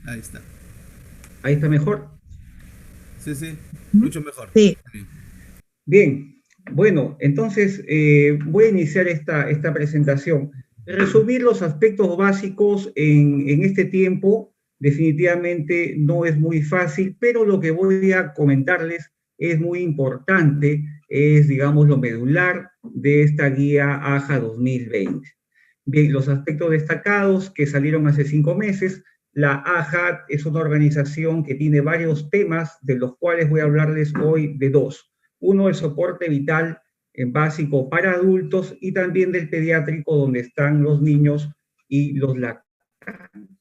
Ahí está. Ahí está mejor. Sí, sí, Ujú. mucho mejor. Sí, Sí. Bien, bueno, entonces voy a iniciar esta presentación. Resumir los aspectos básicos en este tiempo definitivamente no es muy fácil, pero lo que voy a comentarles es muy importante, es, digamos, lo medular de esta guía AJA 2020. Bien, los aspectos destacados que salieron hace 5 meses. La AJA es una organización que tiene varios temas, de los cuales voy a hablarles hoy de dos. Uno, el soporte vital básico para adultos, y también del pediátrico, donde están los niños y los lactantes.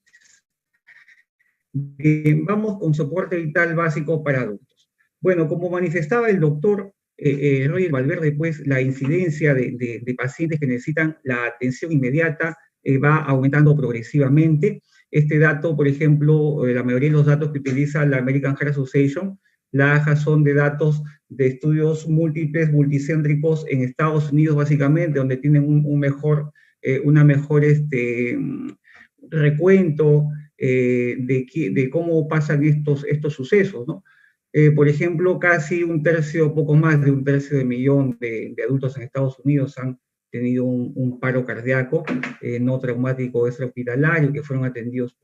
Vamos con soporte vital básico para adultos. Bueno, como manifestaba el doctor Roger Valverde, pues la incidencia de pacientes que necesitan la atención inmediata va aumentando progresivamente. Este dato, por ejemplo, la mayoría de los datos que utiliza la American Heart Association, la AJA, son de datos de estudios múltiples, multicéntricos en Estados Unidos, básicamente, donde tienen una mejor recuento de cómo pasan estos sucesos, ¿no? Por ejemplo, casi un tercio, poco más de un tercio de millón de adultos en Estados Unidos han tenido un paro cardíaco no traumático extrahospitalario, que fueron atendidos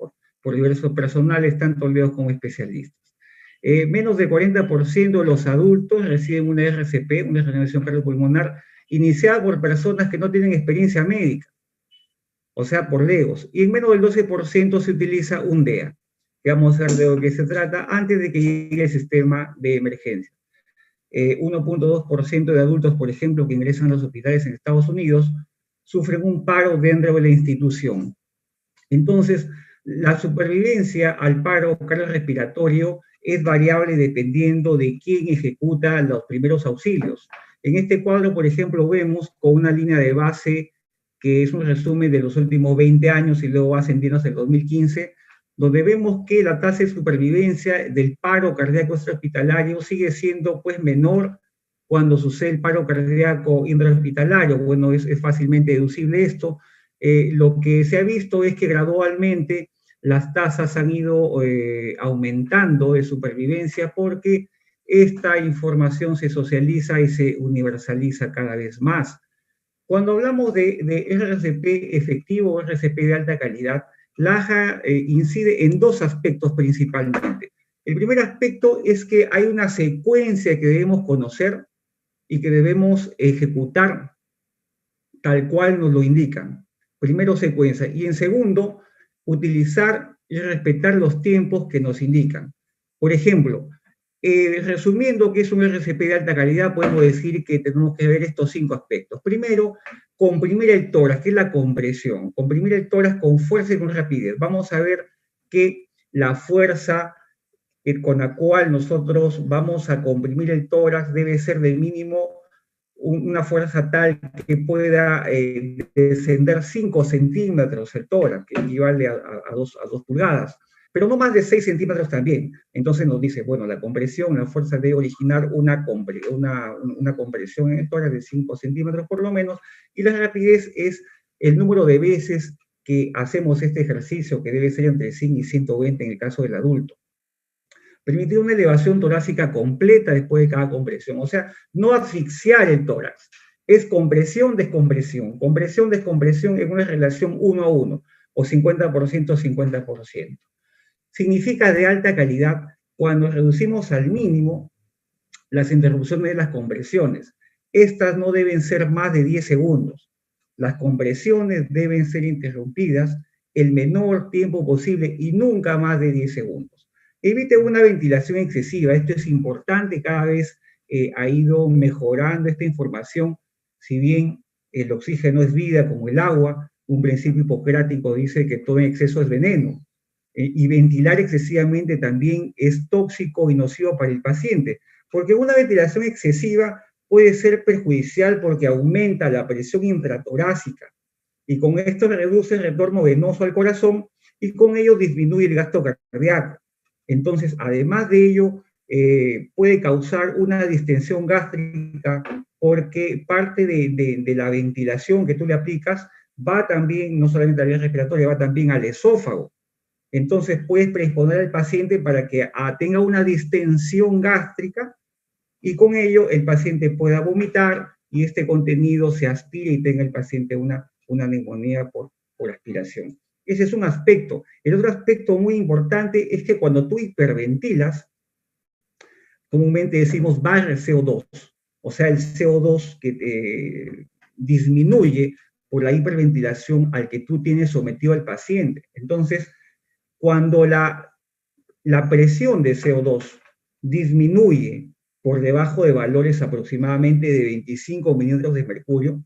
por diversos personales, tanto médicos como especialistas. Menos del 40% de los adultos reciben una RCP, una reanimación cardiopulmonar, iniciada por personas que no tienen experiencia médica, o sea, por legos, y en menos del 12% se utiliza un DEA, que vamos a ver de lo que se trata antes de que llegue el sistema de emergencia. 1.2% de adultos, por ejemplo, que ingresan a los hospitales en Estados Unidos, sufren un paro dentro de la institución. Entonces, la supervivencia al paro cardiorrespiratorio es variable dependiendo de quién ejecuta los primeros auxilios. En este cuadro, por ejemplo, vemos con una línea de base que es un resumen de los últimos 20 años y luego ascendiendo hasta el 2015, donde vemos que la tasa de supervivencia del paro cardíaco extrahospitalario sigue siendo pues menor cuando sucede el paro cardíaco intrahospitalario. Bueno, es fácilmente deducible esto. Lo que se ha visto es que gradualmente las tasas han ido aumentando de supervivencia, porque esta información se socializa y se universaliza cada vez más. Cuando hablamos de RCP efectivo o RCP de alta calidad, la AJA incide en dos aspectos principalmente. El primer aspecto es que hay una secuencia que debemos conocer y que debemos ejecutar tal cual nos lo indican. Primero, secuencia. Y en segundo, utilizar y respetar los tiempos que nos indican. Por ejemplo, resumiendo qué es un RCP de alta calidad, podemos decir que tenemos que ver estos 5 aspectos. Primero, comprimir el tórax, que es la compresión. Comprimir el tórax con fuerza y con rapidez. Vamos a ver que la fuerza con la cual nosotros vamos a comprimir el tórax debe ser del mínimo una fuerza tal que pueda descender 5 centímetros el tórax, que equivale a 2 pulgadas, pero no más de 6 centímetros también. Entonces nos dice, bueno, la compresión, la fuerza debe originar una compresión en el tórax de 5 centímetros por lo menos, y la rapidez es el número de veces que hacemos este ejercicio, que debe ser entre 100 y 120 en el caso del adulto. Permitir una elevación torácica completa después de cada compresión, o sea, no asfixiar el tórax. Es compresión, descompresión, compresión, descompresión en una relación 1 a 1, o 50%, 50%. Significa de alta calidad cuando reducimos al mínimo las interrupciones de las compresiones. Estas no deben ser más de 10 segundos. Las compresiones deben ser interrumpidas el menor tiempo posible y nunca más de 10 segundos. Evite una ventilación excesiva. Esto es importante, cada vez ha ido mejorando esta información. Si bien el oxígeno es vida como el agua, un principio hipocrático dice que todo en exceso es veneno. Y ventilar excesivamente también es tóxico y nocivo para el paciente, porque una ventilación excesiva puede ser perjudicial porque aumenta la presión intratorácica y con esto reduce el retorno venoso al corazón y con ello disminuye el gasto cardíaco. Entonces, además de ello, puede causar una distensión gástrica, porque parte de la ventilación que tú le aplicas va también, no solamente a la vía respiratoria, va también al esófago. Entonces puedes predisponer al paciente para que tenga una distensión gástrica y con ello el paciente pueda vomitar y este contenido se aspire y tenga el paciente una neumonía por aspiración. Ese es un aspecto. El otro aspecto muy importante es que cuando tú hiperventilas, comúnmente decimos baja el CO2, o sea, el CO2 que disminuye por la hiperventilación al que tú tienes sometido al paciente. Entonces, cuando la presión de CO2 disminuye por debajo de valores aproximadamente de 25 milímetros de mercurio,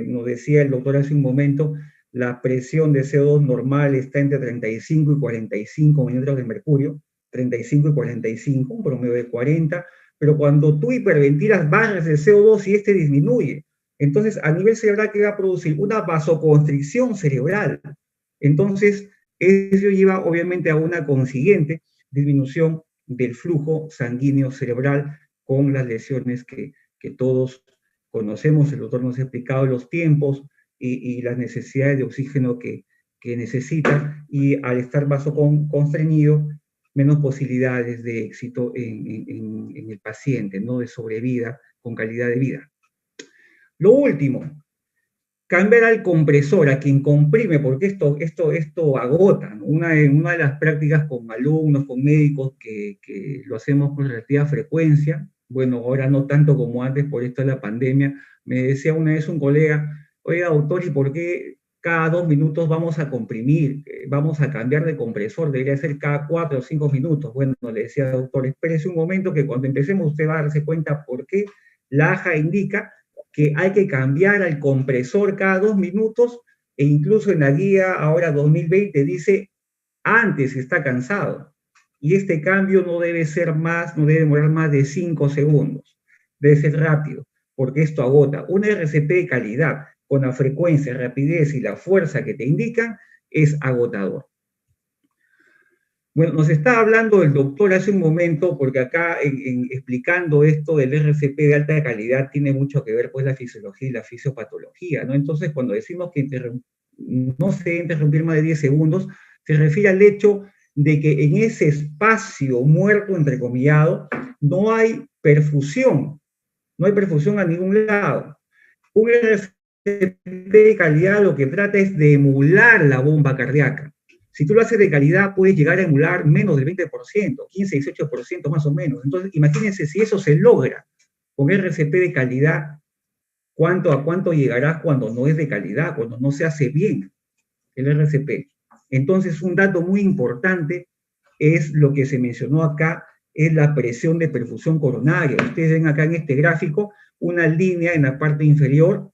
nos decía el doctor hace un momento, la presión de CO2 normal está entre 35 y 45 milímetros de mercurio, 35 y 45, un promedio de 40, pero cuando tú hiperventilas bajas el CO2 y este disminuye, entonces a nivel cerebral, ¿qué va a producir? Una vasoconstricción cerebral. Entonces, eso lleva obviamente a una consiguiente disminución del flujo sanguíneo cerebral con las lesiones que todos conocemos. El doctor nos ha explicado los tiempos y las necesidades de oxígeno que necesita, y al estar vasoconstreñido, menos posibilidades de éxito en el paciente, ¿no? De sobrevida con calidad de vida. Lo último, cambiar al compresor, a quien comprime, porque esto agota, ¿no? Una de las prácticas con alumnos, con médicos, que lo hacemos con relativa frecuencia, bueno, ahora no tanto como antes por esto de la pandemia, me decía una vez un colega, oiga, doctor, ¿y por qué cada 2 minutos vamos a comprimir? Vamos a cambiar de compresor, debería ser cada 4 o 5 minutos. Bueno, le decía, doctor, espérese un momento que cuando empecemos usted va a darse cuenta por qué la AJA indica que hay que cambiar al compresor cada 2 minutos, e incluso en la guía ahora 2020 dice antes está cansado. Y este cambio no debe demorar más de 5 segundos. Debe ser rápido, porque esto agota. Una RCP de calidad, con la frecuencia, rapidez y la fuerza que te indican, es agotador. Bueno, nos estaba hablando el doctor hace un momento, porque acá explicando esto del RCP de alta calidad tiene mucho que ver pues la fisiología y la fisiopatología, ¿no? Entonces, cuando decimos que no se debe interrumpir más de 10 segundos, se refiere al hecho de que en ese espacio muerto, entrecomillado, no hay perfusión a ningún lado. Un RCP de calidad lo que trata es de emular la bomba cardíaca. Si tú lo haces de calidad, puedes llegar a emular menos del 20%, 15, 18% más o menos. Entonces, imagínense si eso se logra con RCP de calidad, ¿a cuánto llegarás cuando no es de calidad, cuando no se hace bien el RCP? Entonces, un dato muy importante es lo que se mencionó acá, es la presión de perfusión coronaria. Ustedes ven acá en este gráfico una línea en la parte inferior,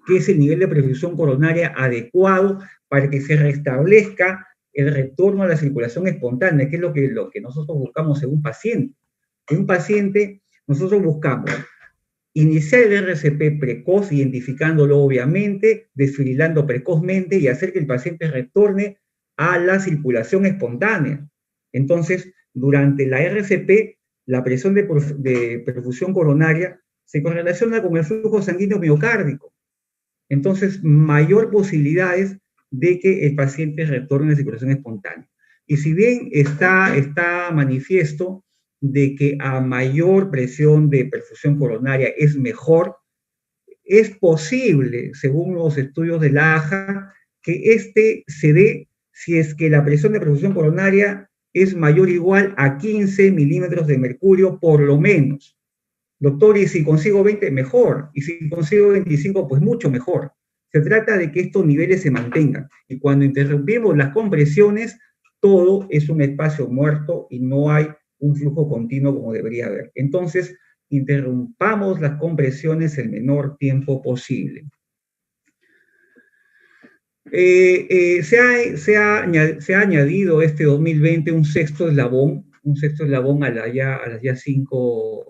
que es el nivel de perfusión coronaria adecuado para que se restablezca el retorno a la circulación espontánea, que es lo que nosotros buscamos en un paciente. En un paciente, nosotros buscamos iniciar el RCP precoz, identificándolo obviamente, desfibrilando precozmente y hacer que el paciente retorne a la circulación espontánea. Entonces, durante la RCP, la presión de perfusión coronaria se correlaciona con el flujo sanguíneo miocárdico. Entonces, mayor posibilidades de que el paciente retorne a la circulación espontánea. Y si bien está manifiesto de que a mayor presión de perfusión coronaria es mejor, es posible, según los estudios de la AJA, que este se dé si es que la presión de perfusión coronaria es mayor o igual a 15 milímetros de mercurio por lo menos. Doctor, y si consigo 20, mejor. Y si consigo 25, pues mucho mejor. Se trata de que estos niveles se mantengan. Y cuando interrumpimos las compresiones, todo es un espacio muerto y no hay un flujo continuo como debería haber. Entonces, interrumpamos las compresiones el menor tiempo posible. Se ha añadido este 2020 un sexto eslabón a las ya 5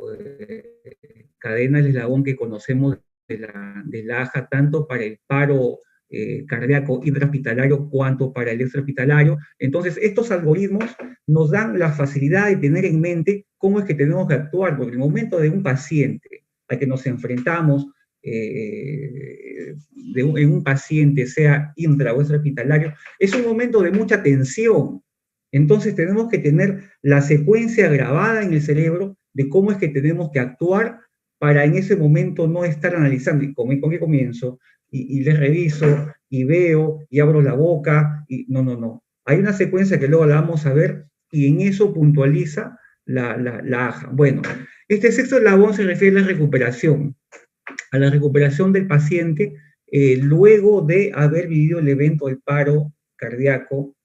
cadenas, el eslabón que conocemos de la AJA, tanto para el paro cardíaco intrahospitalario cuanto para el extrahospitalario. Entonces, estos algoritmos nos dan la facilidad de tener en mente cómo es que tenemos que actuar, porque en el momento de un paciente al que nos enfrentamos en un paciente, sea intra o extrahospitalario, es un momento de mucha tensión. Entonces tenemos que tener la secuencia grabada en el cerebro de cómo es que tenemos que actuar para en ese momento no estar analizando, y con qué comienzo, y le reviso, y veo, y abro la boca, y no. Hay una secuencia que luego la vamos a ver, y en eso puntualiza la AJA. Bueno, este sexto eslabón se refiere a a la recuperación del paciente luego de haber vivido el evento del paro cardíaco,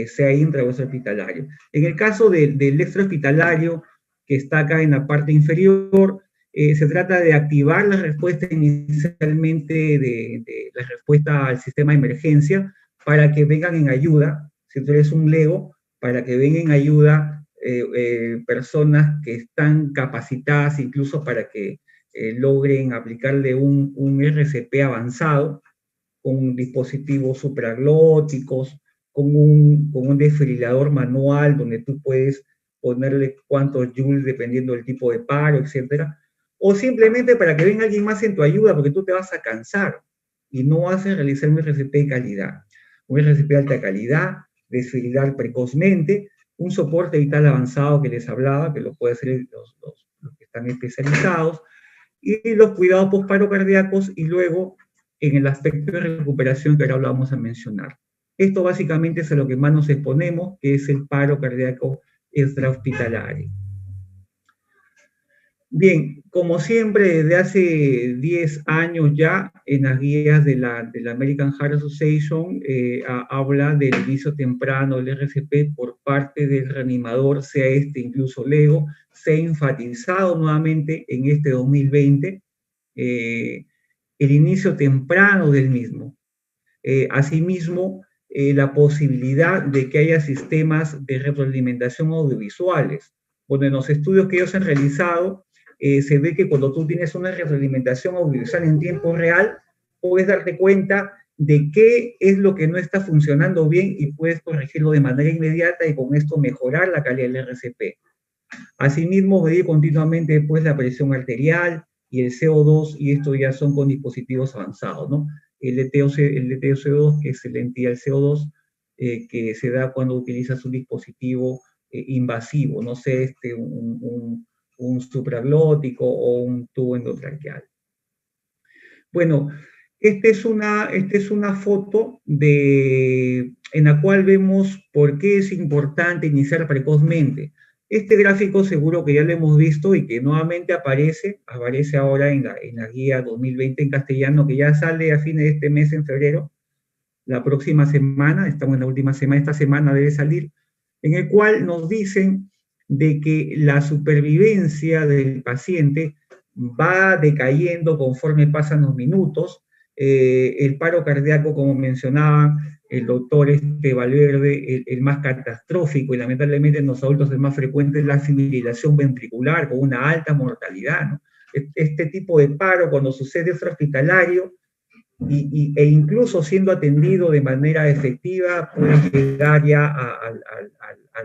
sea intra o extrahospitalario. En el caso del extrahospitalario, que está acá en la parte inferior, se trata de activar la respuesta inicialmente de la respuesta al sistema de emergencia para que vengan en ayuda, si tú eres un LEGO, para que vengan en ayuda personas que están capacitadas incluso para que logren aplicarle un RCP avanzado con dispositivos supraglóticos, con un desfibrilador manual donde tú puedes ponerle cuántos joules dependiendo del tipo de paro, etcétera, o simplemente para que venga alguien más en tu ayuda porque tú te vas a cansar y no vas a realizar un RCP de calidad. Un RCP de alta calidad, desfibrilar precozmente, un soporte vital avanzado que les hablaba, que lo pueden hacer los que están especializados, y los cuidados postparo cardíacos, y luego en el aspecto de recuperación que ahora lo vamos a mencionar. Esto básicamente es a lo que más nos exponemos, que es el paro cardíaco extrahospitalario. Bien, como siempre, desde hace 10 años ya, en las guías de la American Heart Association, habla del inicio temprano del RCP por parte del reanimador, sea este incluso LEGO. Se ha enfatizado nuevamente en este 2020 el inicio temprano del mismo. Asimismo, la posibilidad de que haya sistemas de retroalimentación audiovisuales. Bueno, en los estudios que ellos han realizado, se ve que cuando tú tienes una retroalimentación audiovisual en tiempo real, puedes darte cuenta de qué es lo que no está funcionando bien y puedes corregirlo de manera inmediata y con esto mejorar la calidad del RCP. Asimismo, medir continuamente pues, la presión arterial y el CO2, y esto ya son con dispositivos avanzados, ¿no? El DTO-CO2, que es el entidad CO2, que se da cuando utilizas un dispositivo invasivo, no sé, un supraglótico o un tubo endotraqueal. Bueno, esta es una foto en la cual vemos por qué es importante iniciar precozmente. Este gráfico seguro que ya lo hemos visto y que nuevamente aparece ahora en la guía 2020 en castellano, que ya sale a fines de este mes, en febrero, la próxima semana, estamos en la última semana, esta semana debe salir, en el cual nos dicen de que la supervivencia del paciente va decayendo conforme pasan los minutos. El paro cardíaco, como mencionaba el doctor Valverde, el más catastrófico y lamentablemente en los adultos el más frecuente es la fibrilación ventricular con una alta mortalidad, ¿no? Este tipo de paro, cuando sucede extrahospitalario e incluso siendo atendido de manera efectiva, puede llegar ya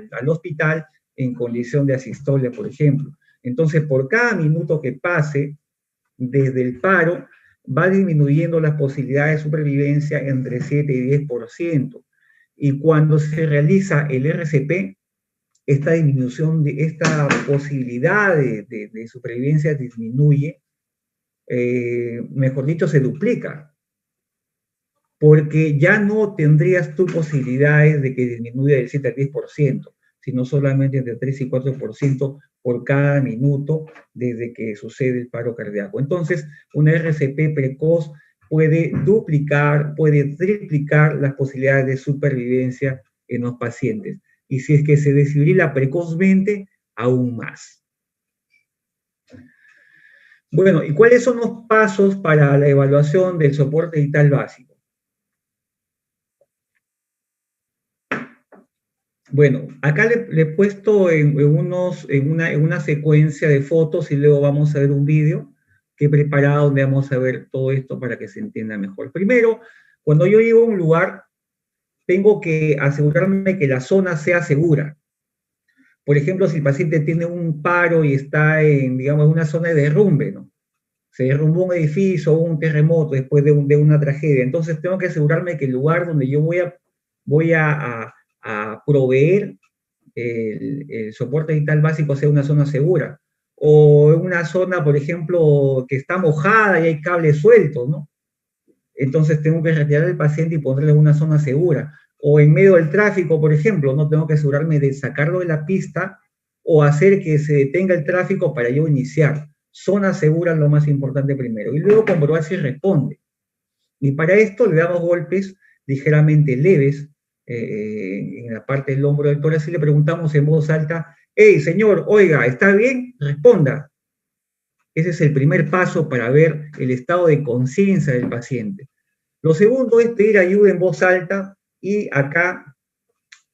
al hospital en condición de asistolia, por ejemplo. Entonces, por cada minuto que pase desde el paro, va disminuyendo las posibilidades de supervivencia entre 7 y 10%. Y cuando se realiza el RCP, esta disminución, esta posibilidad de supervivencia disminuye, mejor dicho, se duplica, porque ya no tendrías tú posibilidades de que disminuya del 7 al 10%, sino solamente entre 3 y 4% por cada minuto desde que sucede el paro cardíaco. Entonces, una RCP precoz puede duplicar, puede triplicar las posibilidades de supervivencia en los pacientes. Y si es que se desfibrila precozmente, aún más. Bueno, ¿y cuáles son los pasos para la evaluación del soporte vital básico? Bueno, acá le he puesto en una secuencia de fotos y luego vamos a ver un vídeo que he preparado donde vamos a ver todo esto para que se entienda mejor. Primero, cuando yo llego a un lugar, tengo que asegurarme que la zona sea segura. Por ejemplo, si el paciente tiene un paro y está en, digamos, una zona de derrumbe, ¿no? se derrumbó un edificio o un terremoto después de una tragedia. Entonces tengo que asegurarme que el lugar donde yo voy a proveer el soporte digital básico sea una zona segura. O en una zona, por ejemplo, que está mojada y hay cables sueltos, ¿no? Entonces tengo que retirar al paciente y ponerle en una zona segura. O en medio del tráfico, por ejemplo, no tengo que asegurarme de sacarlo de la pista o hacer que se detenga el tráfico para yo iniciar. Zona segura es lo más importante primero. Y luego comprobar si responde. Y para esto le damos golpes ligeramente leves en la parte del hombro del tórax y le preguntamos en voz alta, hey, señor, oiga, ¿está bien? Responda. Ese es el primer paso para ver el estado de conciencia del paciente. Lo segundo es pedir ayuda en voz alta y acá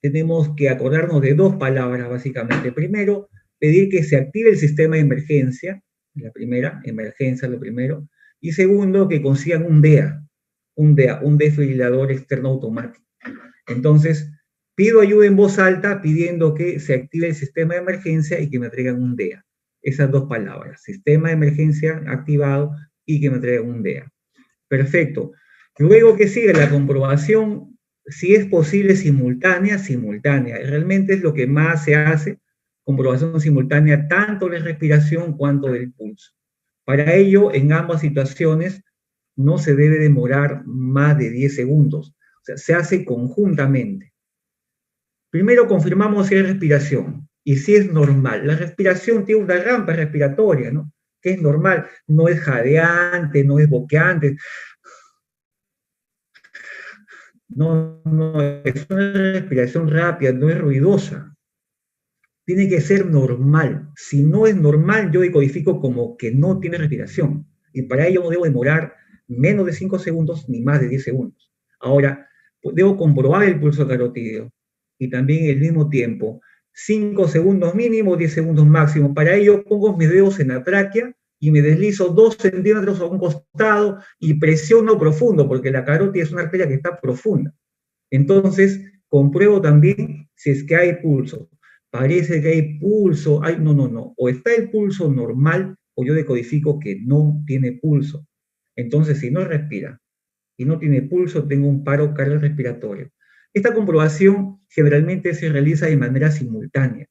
tenemos que acordarnos de dos palabras básicamente. Primero, pedir que se active el sistema de emergencia, la primera, emergencia lo primero, y segundo, que consigan un DEA, un desfibrilador externo automático. Entonces, pido ayuda en voz alta pidiendo que se active el sistema de emergencia y que me traigan un DEA. Esas dos palabras, sistema de emergencia activado y que me traigan un DEA. Perfecto. Luego que sigue la comprobación, si es posible simultánea, simultánea. Realmente es lo que más se hace, comprobación simultánea tanto de respiración cuanto del pulso. Para ello, en ambas situaciones, no se debe demorar más de 10 segundos. O sea, se hace conjuntamente. Primero confirmamos si hay respiración y si es normal. La respiración tiene una rampa respiratoria, ¿no? Que es normal, no es jadeante, no es boqueante. No, no, es una respiración rápida, no es ruidosa. Tiene que ser normal. Si no es normal, yo decodifico como que no tiene respiración. Y para ello no debo demorar menos de 5 segundos ni más de 10 segundos. Ahora, debo comprobar el pulso carotídeo y también en el mismo tiempo, 5 segundos mínimo, 10 segundos máximo. Para ello pongo mis dedos en la tráquea y me deslizo 2 centímetros a un costado y presiono profundo, porque la carótida es una arteria que está profunda. Entonces, compruebo también si es que hay pulso. Parece que hay pulso, no, no, no. O está el pulso normal o yo decodifico que no tiene pulso. Entonces, si no respira y no tiene pulso, tengo un paro cardiorrespiratorio. Esta comprobación generalmente se realiza de manera simultánea.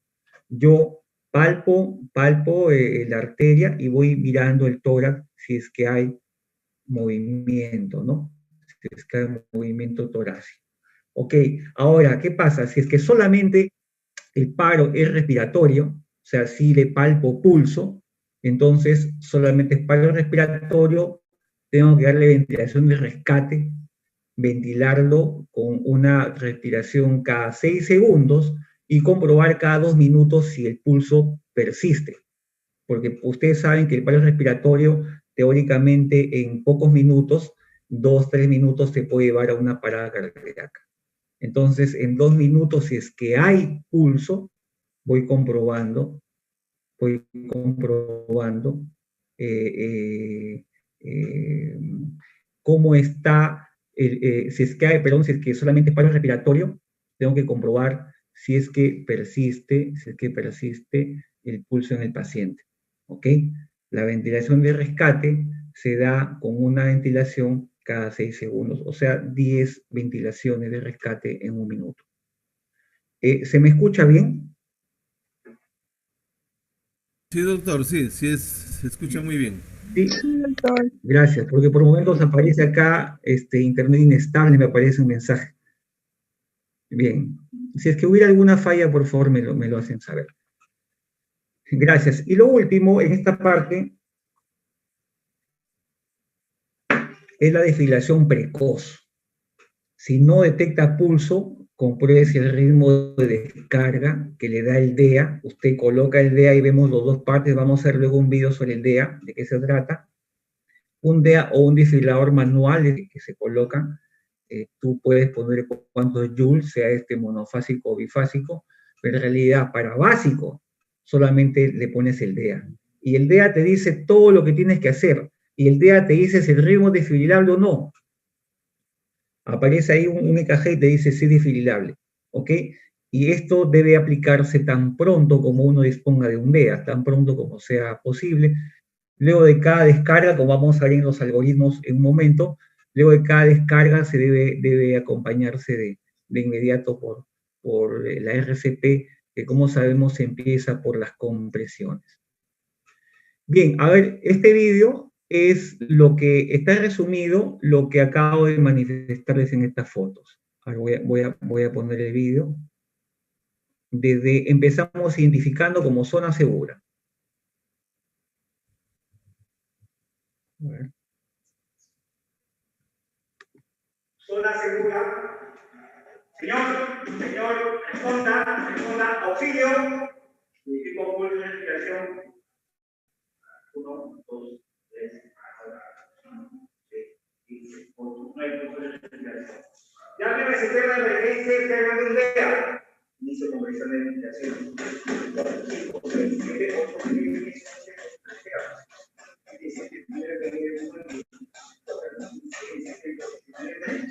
Yo palpo la arteria y voy mirando el tórax si es que hay movimiento, ¿no? Si es que hay movimiento torácico. Ok, ahora, ¿qué pasa? Si es que solamente el paro es respiratorio, o sea, si le palpo pulso, entonces solamente es paro respiratorio, tengo que darle ventilación de rescate, ventilarlo con una respiración cada 6 segundos y comprobar cada 2 minutos si el pulso persiste. Porque ustedes saben que el paro respiratorio, teóricamente, en pocos minutos, 2, 3 minutos, se puede llevar a una parada cardíaca. Entonces, en 2 minutos, si es que hay pulso, voy comprobando eh, eh, cómo está, si es que hay, perdón, si es que solamente es paro respiratorio, tengo que comprobar si es que persiste el pulso en el paciente. ¿Ok? La ventilación de rescate se da con una ventilación cada 6 segundos, o sea, 10 ventilaciones de rescate en un minuto. ¿Se me escucha bien? Sí, doctor, sí, se escucha muy bien. Sí, gracias, porque por momentos aparece acá internet inestable, me aparece un mensaje. Bien, si es que hubiera alguna falla, por favor me lo hacen saber. Gracias. Y lo último, en esta parte, es la desfibrilación precoz. Si no detecta pulso, compruebe si el ritmo de descarga que le da el DEA, usted coloca el DEA y vemos las dos partes, vamos a hacer luego un video sobre el DEA, de qué se trata. Un DEA o un desfibrilador manual que se coloca, tú puedes poner cuántos joules, sea monofásico o bifásico, pero en realidad para básico solamente le pones el DEA. Y el DEA te dice todo lo que tienes que hacer, y el DEA te dice si el ritmo es desfibrilable o no. Aparece ahí un EKG y te dice si es desfibrilable, ¿ok? Y esto debe aplicarse tan pronto como uno disponga de un DEA, tan pronto como sea posible, Luego de cada descarga, como vamos a ver en los algoritmos en un momento, luego de cada descarga se debe acompañarse de inmediato por la RCP, que como sabemos empieza por las compresiones. Bien, a ver, este vídeo es lo que está resumido, lo que acabo de manifestarles en estas fotos. Ahora voy a poner el vídeo. Empezamos identificando como zona segura. A ver. Zona segura. Señor, responda, auxilio. Equipo full de respiración. 1, 2, 3, 4, 5, 6, 7, 8, 9 puntos de respiración. Llame al sistema de emergencia interna de UDEA. Inicio conversión de ventilación. 4, 5, 6, 7, 8, 9, 10, 11, 12, 13, 14, 15,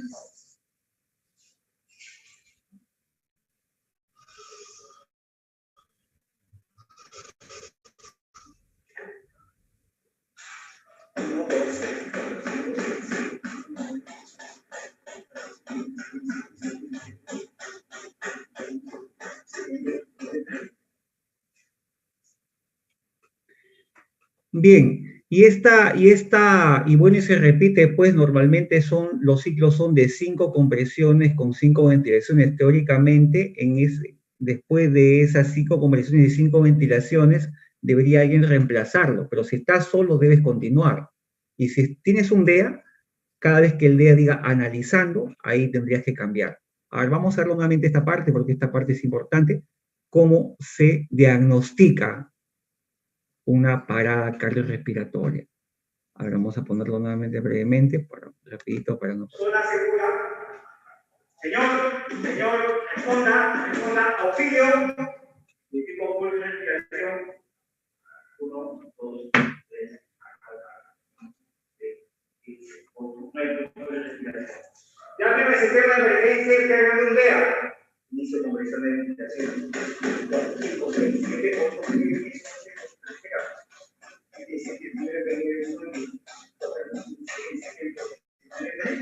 Bien, y bueno, y se repite, pues normalmente los ciclos son de 5 compresiones con 5 ventilaciones. Teóricamente, después de esas 5 compresiones y 5 ventilaciones, debería alguien reemplazarlo, pero si estás solo, debes continuar. Y si tienes un DEA, cada vez que el DEA diga analizando, ahí tendrías que cambiar. Ahora vamos a ver nuevamente esta parte, porque esta parte es importante, cómo se diagnostica una parada cardiorrespiratoria. Ahora vamos a ponerlo nuevamente brevemente, rapidito para no... Zona segura. Señor, responda, auxilio. Equipo full de respiración. 1, 2, 3, 4, 5, 6, 7, 8, 9 puntos de respiración. Llame al sistema de emergencia interna de UDEA. Inicio conversión de ventilación. 4, 5, 6, 7, 8, 9, 10, 11, 12, 13.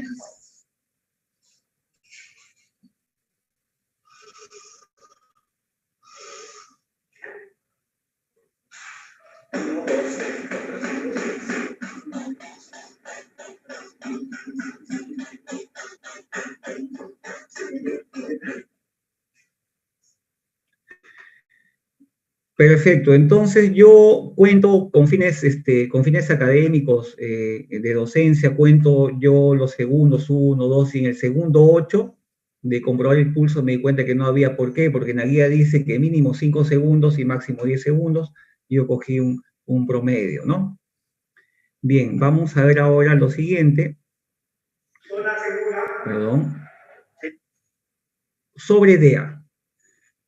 Perfecto, entonces yo cuento con fines académicos de docencia, cuento yo los segundos 1, 2 y en el segundo 8 de comprobar el pulso me di cuenta que no había por qué, porque en la guía dice que mínimo 5 segundos y máximo 10 segundos, yo cogí un promedio, ¿no? Bien, vamos a ver ahora lo siguiente. Zona segura. Perdón. Sobre DEA.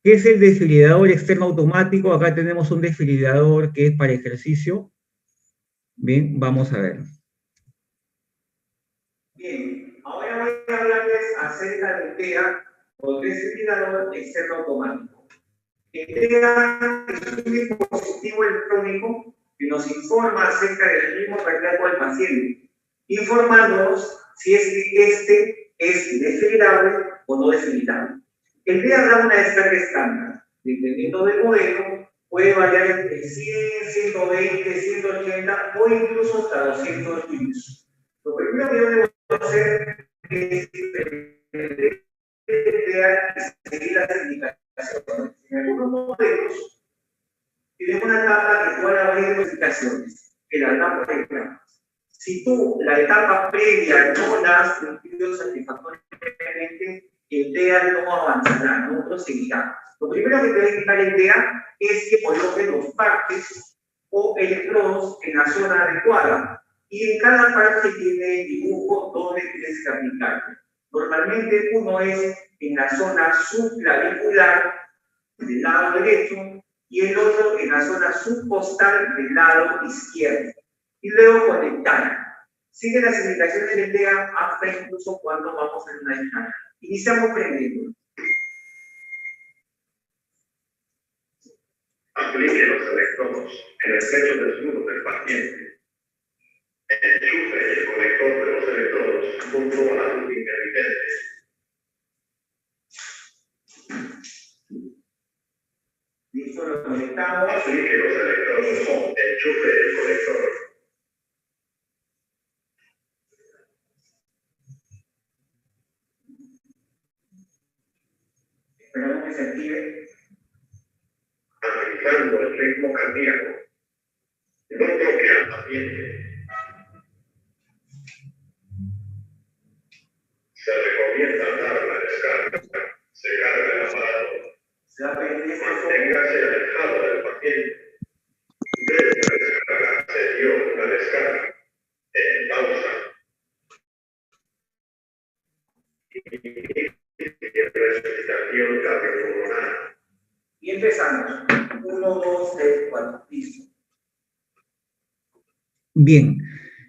¿Qué es el desfibrilador externo automático? Acá tenemos un desfibrilador que es para ejercicio. Bien, vamos a ver. Bien, ahora voy a hablarles acerca del TEA o desfibrilador externo automático. El TEA es un dispositivo electrónico que nos informa acerca del ritmo cardíaco del paciente, informándonos si es que este es desfibrilable o no desfibrilable. El TEA da una descarga estándar. Dependiendo del modelo, puede variar entre 100, 120, 180 o incluso hasta 200 bits. Lo primero que yo debo hacer es seguir las indicaciones. En algunos modelos tienen una etapa que puede abrir modificaciones, que la etapa de etapas. Si tú la etapa previa no la has cumplido satisfactoriamente, el TEA no avanzará, no proseguirá. Lo primero que te va a indicar el TEA es que coloques los partes o electrodos en la zona adecuada. Y en cada parte tiene el dibujo donde tienes que aplicarlo. Normalmente uno es en la zona subclavicular del lado derecho y el otro en la zona subcostal del lado izquierdo. Y luego conectar. Sigue las indicaciones del TEA hasta incluso cuando vamos a una descarga. Iniciamos prendiendo. Aplique los electrodos en el pecho desnudo del paciente. Enchufe el conector de los electrodos junto a la luz intermitente. Listo, lo conectamos. Aplique los electrodos. Enchufe el conector. Esperamos que se active. Analizando el ritmo cardíaco. No toque al paciente. Se recomienda dar la descarga. Se carga el aparato. Manténgase alejado del paciente. Desde la descarga se dio una descarga. En pausa. Resucitación cardiopulmonar. Y empezamos. 1, 2, 3, 4. Listo. Bien.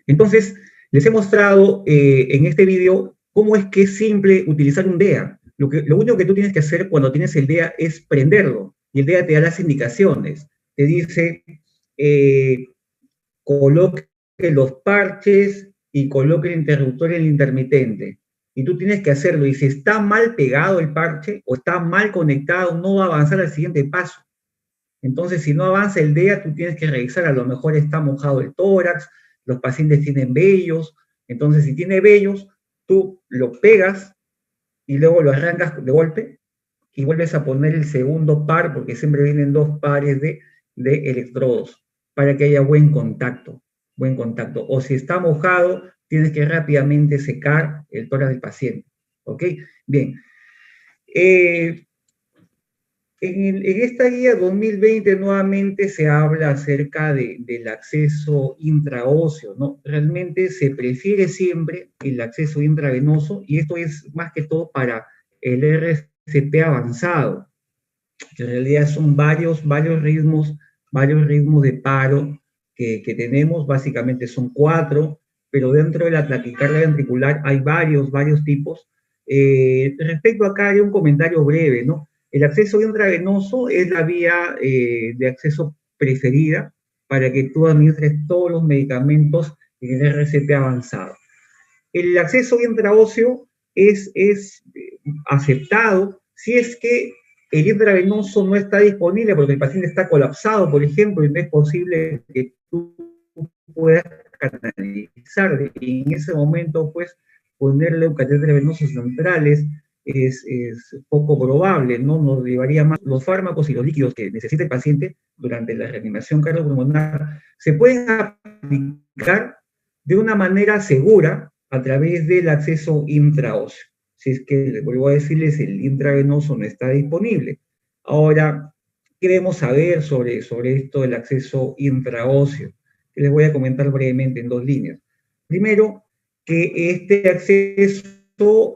Entonces, les he mostrado en este video cómo es que es simple utilizar un DEA. Lo único que tú tienes que hacer cuando tienes el DEA es prenderlo. Y el DEA te da las indicaciones. Te dice, coloque los parches y coloque el interruptor en el intermitente. Y tú tienes que hacerlo. Y si está mal pegado el parche o está mal conectado, no va a avanzar al siguiente paso. Entonces, si no avanza el DEA, tú tienes que revisar. A lo mejor está mojado el tórax, los pacientes tienen vellos. Entonces, si tiene vellos, tú lo pegas y luego lo arrancas de golpe y vuelves a poner el segundo par, porque siempre vienen dos pares de electrodos, para que haya buen contacto. O si está mojado, tienes que rápidamente secar el tórax del paciente. ¿Ok? Bien. En esta guía 2020 nuevamente se habla acerca del acceso intraóseo, ¿no? Realmente se prefiere siempre el acceso intravenoso, y esto es más que todo para el RCP avanzado, que en realidad son varios ritmos de paro que tenemos. Básicamente son 4, pero dentro de la taquicardia ventricular hay varios tipos. Respecto acá hay un comentario breve, ¿no? El acceso intravenoso es la vía de acceso preferida para que tú administres todos los medicamentos en el RCP avanzado. El acceso intraóseo es aceptado si es que el intravenoso no está disponible porque el paciente está colapsado, por ejemplo, y no es posible que tú puedas canalizar. Y en ese momento, pues, ponerle catéteres venosos centrales es poco probable, ¿no? Nos llevaría más. Los fármacos y los líquidos que necesita el paciente durante la reanimación cardiopulmonar se pueden aplicar de una manera segura a través del acceso intraóseo. Si es que, les vuelvo a decirles, el intravenoso no está disponible. Ahora, ¿qué debemos saber sobre esto del acceso intraóseo? Que les voy a comentar brevemente en 2 líneas. Primero, que este acceso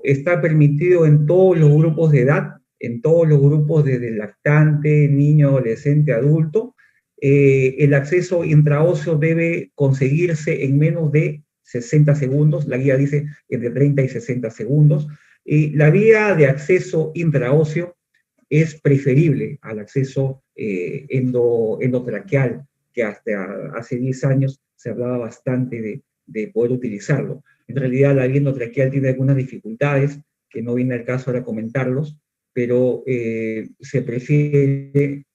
está permitido en todos los grupos de edad, en todos los grupos desde lactante, niño, adolescente, adulto. El acceso intraóseo debe conseguirse en menos de 60 segundos, la guía dice entre 30 y 60 segundos. La vía de acceso intraóseo es preferible al acceso endotraqueal, que hasta hace 10 años se hablaba bastante de poder utilizarlo. En realidad la vía endotraqueal tiene algunas dificultades, que no viene al caso ahora comentarlos, pero se prefiere,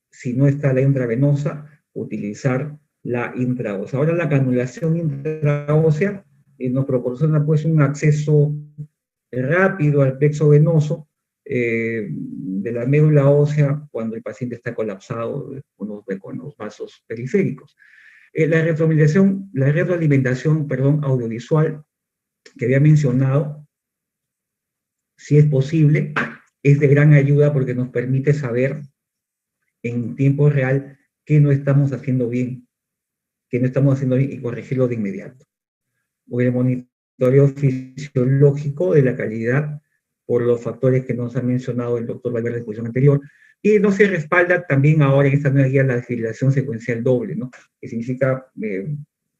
si no está la intravenosa, utilizar la intraósea. Ahora la canulación intraósea nos proporciona pues un acceso rápido al plexo venoso de la médula ósea cuando el paciente está colapsado con los vasos periféricos. La retroalimentación, audiovisual que había mencionado, si es posible, es de gran ayuda porque nos permite saber en tiempo real qué no estamos haciendo bien, y corregirlo de inmediato. O el monitoreo fisiológico de la calidad por los factores que nos ha mencionado el doctor Valverde en la exposición anterior, y no se respalda también ahora en esta nueva guía la desfibrilación secuencial doble, ¿no? Que significa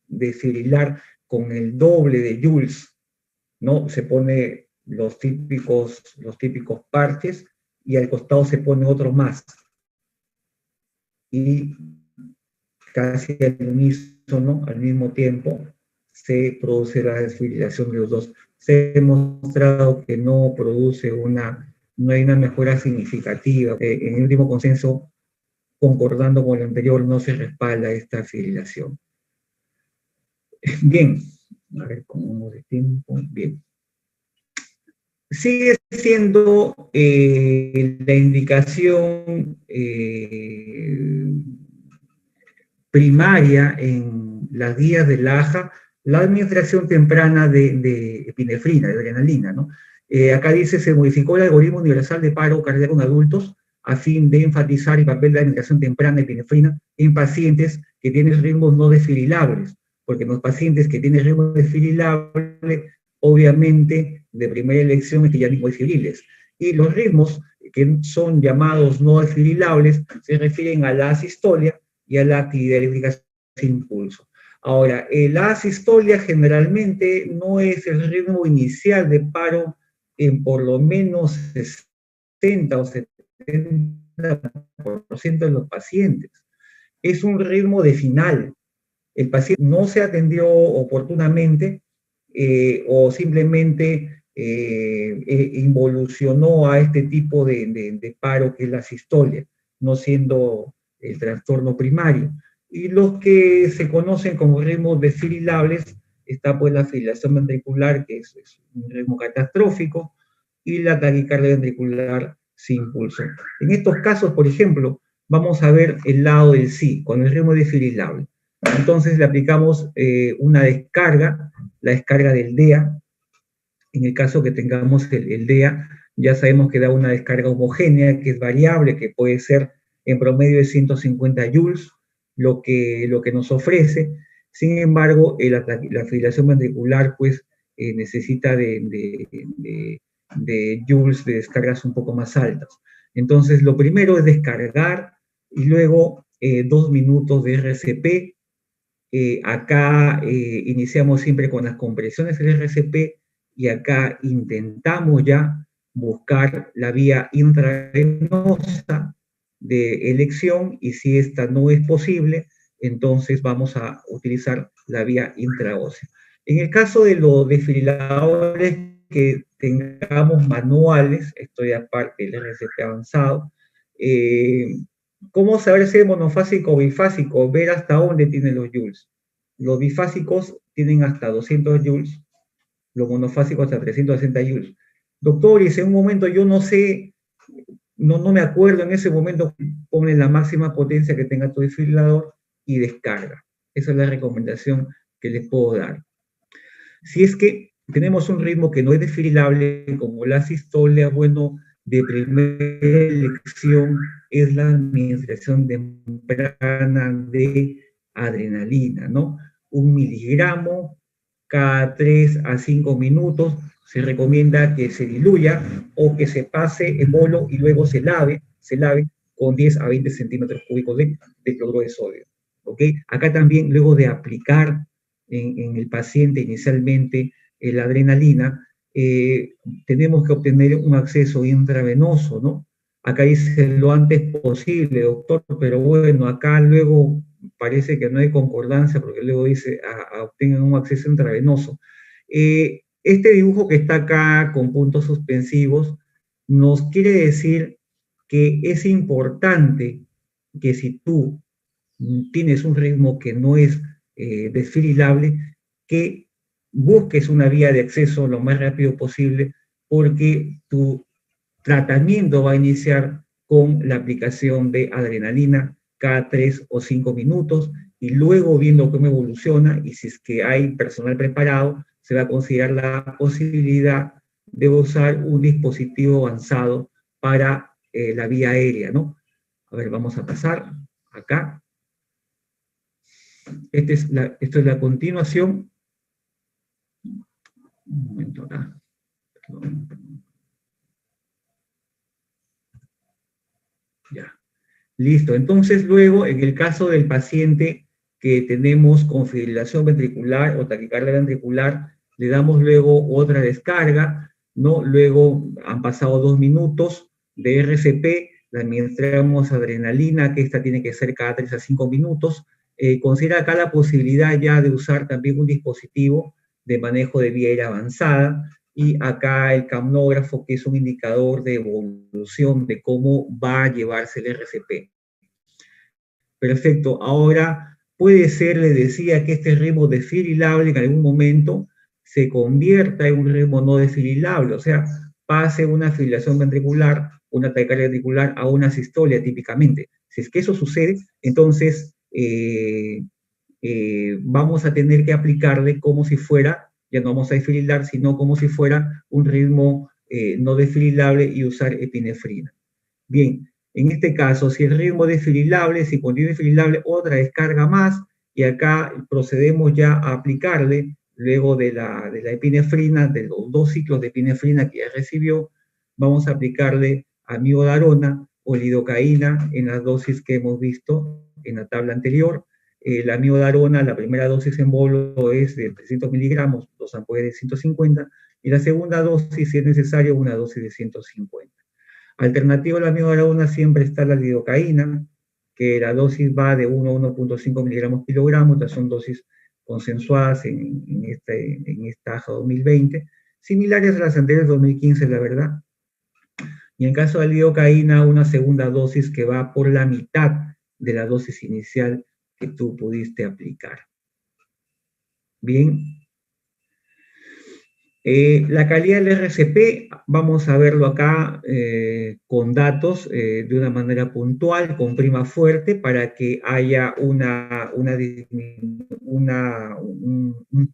desfibrilar con el doble de joules, ¿no? Se pone los típicos parches y al costado se pone otro más. y casi al unísono, al mismo tiempo, se produce la desfibrilación de los dos. Se ha demostrado que no produce no hay una mejora significativa. En el último consenso, concordando con lo anterior, no se respalda esta fibrilación. Bien, a ver cómo vamos de tiempo. Bien. Sigue siendo la indicación primaria en las guías de la AJA la administración temprana de epinefrina, de adrenalina, ¿no? Acá dice, se modificó el algoritmo universal de paro cardíaco en adultos a fin de enfatizar el papel de la administración temprana de epinefrina en pacientes que tienen ritmos no desfibrilables, porque en los pacientes que tienen ritmo desfibrilable, obviamente, de primera elección es que ya no desfibriles. Y los ritmos que son llamados no desfibrilables se refieren a la asistolia y a la actividad eléctrica sin impulso. Ahora, la asistolia generalmente no es el ritmo inicial de paro en por lo menos 60 o 70% de los pacientes. Es un ritmo de final. El paciente no se atendió oportunamente o simplemente involucionó a este tipo de paro que es la asistolia, no siendo el trastorno primario. Y los que se conocen como ritmos desfibrilables, está pues la fibrilación ventricular, que es un ritmo catastrófico, y la taquicardia ventricular sin pulso. En estos casos, por ejemplo, vamos a ver el lado del sí, con el ritmo desfibrilable. Entonces le aplicamos una descarga, la descarga del DEA. En el caso que tengamos el DEA, ya sabemos que da una descarga homogénea, que es variable, que puede ser en promedio de 150 joules, lo que nos ofrece. Sin embargo, la fibrilación ventricular pues necesita de joules, de descargas un poco más altas. Entonces, lo primero es descargar y luego 2 minutos de RCP. Acá iniciamos siempre con las compresiones del RCP y acá intentamos ya buscar la vía intravenosa de elección, y si esta no es posible, entonces vamos a utilizar la vía intraósea. En el caso de los desfibriladores que tengamos manuales, esto ya parte del RCP avanzado, ¿cómo saber si es monofásico o bifásico? Ver hasta dónde tienen los joules. Los bifásicos tienen hasta 200 joules, los monofásicos hasta 360 joules. Doctor, y si en un momento yo no sé, no me acuerdo, en ese momento pone la máxima potencia que tenga tu desfibrilador y descarga. Esa es la recomendación que les puedo dar. Si es que tenemos un ritmo que no es desfibrilable, como la sistolia, bueno, de primera elección es la administración temprana de adrenalina, ¿no? 1 miligramo cada 3 a 5 minutos. Se recomienda que se diluya o que se pase en bolo y luego se lave con 10 a 20 centímetros cúbicos de cloruro de sodio. ¿Ok? Acá también, luego de aplicar en el paciente inicialmente la adrenalina, tenemos que obtener un acceso intravenoso, ¿no? Acá dice lo antes posible, doctor, pero bueno, acá luego parece que no hay concordancia porque luego dice obtengan un acceso intravenoso. Este dibujo que está acá con puntos suspensivos nos quiere decir que es importante que si tú tienes un ritmo que no es desfibrilable, que busques una vía de acceso lo más rápido posible, porque tu tratamiento va a iniciar con la aplicación de adrenalina cada 3 o 5 minutos, y luego viendo cómo evoluciona, y si es que hay personal preparado, se va a considerar la posibilidad de usar un dispositivo avanzado para la vía aérea, ¿no? A ver, vamos a pasar acá. Esto es la continuación. Un momento acá. Ya. Listo. Entonces, luego, en el caso del paciente que tenemos con fibrilación ventricular o taquicardia ventricular, le damos luego otra descarga, ¿no? Luego han pasado 2 minutos de RCP, le administramos adrenalina, que esta tiene que ser cada 3 a 5 minutos. Considera acá la posibilidad ya de usar también un dispositivo de manejo de vía aérea avanzada, y acá el capnógrafo, que es un indicador de evolución de cómo va a llevarse el RCP. Perfecto, ahora puede ser, le decía, que este ritmo desfibrilable en algún momento se convierta en un ritmo no desfibrilable, o sea, pase una fibrilación ventricular, una taquicardia ventricular a una sistolia típicamente. Si es que eso sucede, entonces vamos a tener que aplicarle como si fuera, ya no vamos a desfibrilar, sino como si fuera un ritmo no desfibrilable y usar epinefrina. Bien, en este caso, si el ritmo es desfibrilable, si continúa desfibrilable, otra descarga más, y acá procedemos ya a aplicarle, luego de la epinefrina, de los 2 ciclos de epinefrina que ya recibió, vamos a aplicarle amiodarona o lidocaína en las dosis que hemos visto en la tabla anterior. La amiodarona, la primera dosis en bolo es de 300 miligramos, 2 ampollas de 150, y la segunda dosis, si es necesario, una dosis de 150. Alternativa a la amiodarona siempre está la lidocaína, que la dosis va de 1 a 1.5 miligramos kilogramos, estas son dosis consensuadas en esta AJA 2020, similares a las anteriores 2015, la verdad. Y en caso de la lidocaína, una segunda dosis que va por la mitad de la dosis inicial que tú pudiste aplicar. Bien. La calidad del RCP, vamos a verlo acá con datos de una manera puntual, con prima fuerte, para que haya un